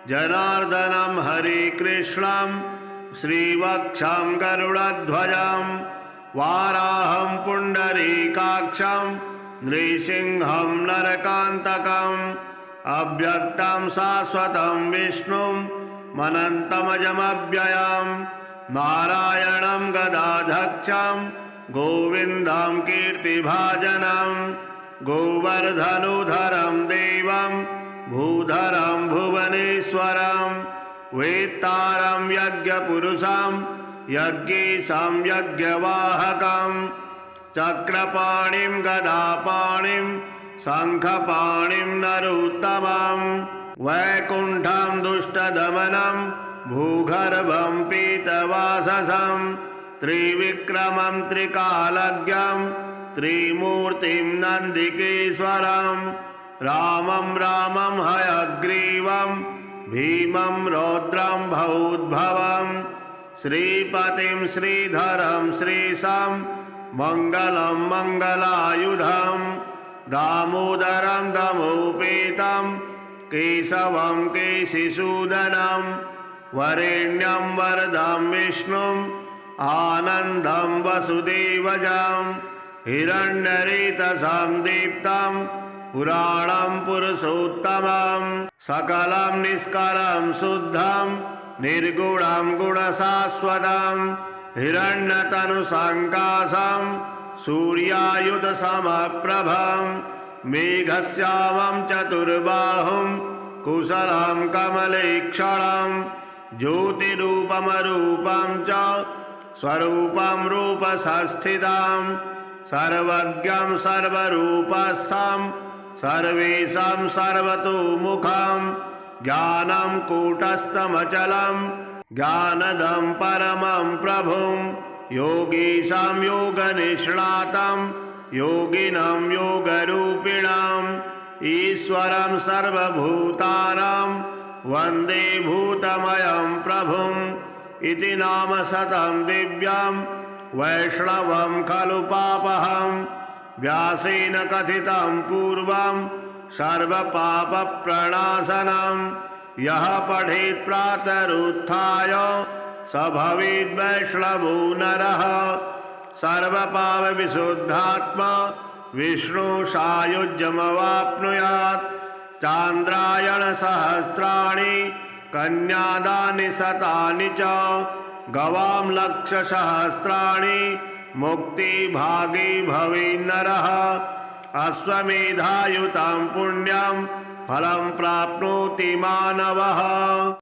जनार्दनं हरिकृष्णं श्रीवक्षं गरुडध्वजं वाराहं पुण्डरीकाक्षं नृसिंहं नरकान्तकम् अव्यक्तं शाश्वतं विष्णुं मनन्तमजमव्ययम् नारायणं गदाधक्षं गोविन्दं कीर्तिभाजनं गोवर्धनुधरं देवं भूधरं भुवनेश्वरं वेत्तारं यज्ञपुरुषं यज्ञेशं यज्ञवाहकं चक्रपाणिं गदापाणिं शङ्खपाणिं नरोत्तमं वैकुण्ठं दुष्टदमनं भूगर्भं पीतवाससं त्रिविक्रमं त्रिकालज्ञं त्रिमूर्तिं नन्दिकेश्वरं रामं रामं हयग्रीवं भीमं रौद्रं भूद्भवं श्रीपतिं श्रीधरं श्रीशं मङ्गलं मङ्गलायुधं दामोदरं दमोपेतं केशवं केशिसूदनं वरेण्यं वरदं विष्णुं आनन्दं वसुदेवजं हिरण्यरेतसं दीप्तं पुराणं पुरुषोत्तमं सकलं निष्कलं शुद्धं निर्गुणं गुणशाश्वतं हिरण्यतनुसङ्काशं सूर्यायुधसमप्रभं मेघश्यामं चतुर्बाहुं कुशलं कमलेक्षणं ज्योतिरूपमरूपं च स्वरूपं रूपसंस्थितं सर्वज्ञं सर्वरूपस्थं सर्वेषां सर्वतोमुखं ज्ञानं कूटस्थमचलं ज्ञानदं परमं प्रभुं योगीशां योगनिष्णातं योगिनं योगरूपिणम् ईश्वरं सर्वभूतानां वन्दे भूतमयं प्रभुम् इति नाम शतं दिव्यं वैष्णवं खलु पापहं व्यासेन कथितं पूर्वं सर्वपापप्रणाशनं यः पठेत् प्रातरुत्थाय स भवेत् वैष्णवो नरः सर्वपापविशुद्धात्मा विष्णु सायुज्यमवाप्नुयात् चान्द्रायणसहस्राणि कन्यादानि शतानि च गवां लक्षसहस्राणि मुक्तिभागी भवेन्नरः अश्वमेधायुतं पुण्यं फलं प्राप्नोति मानवः।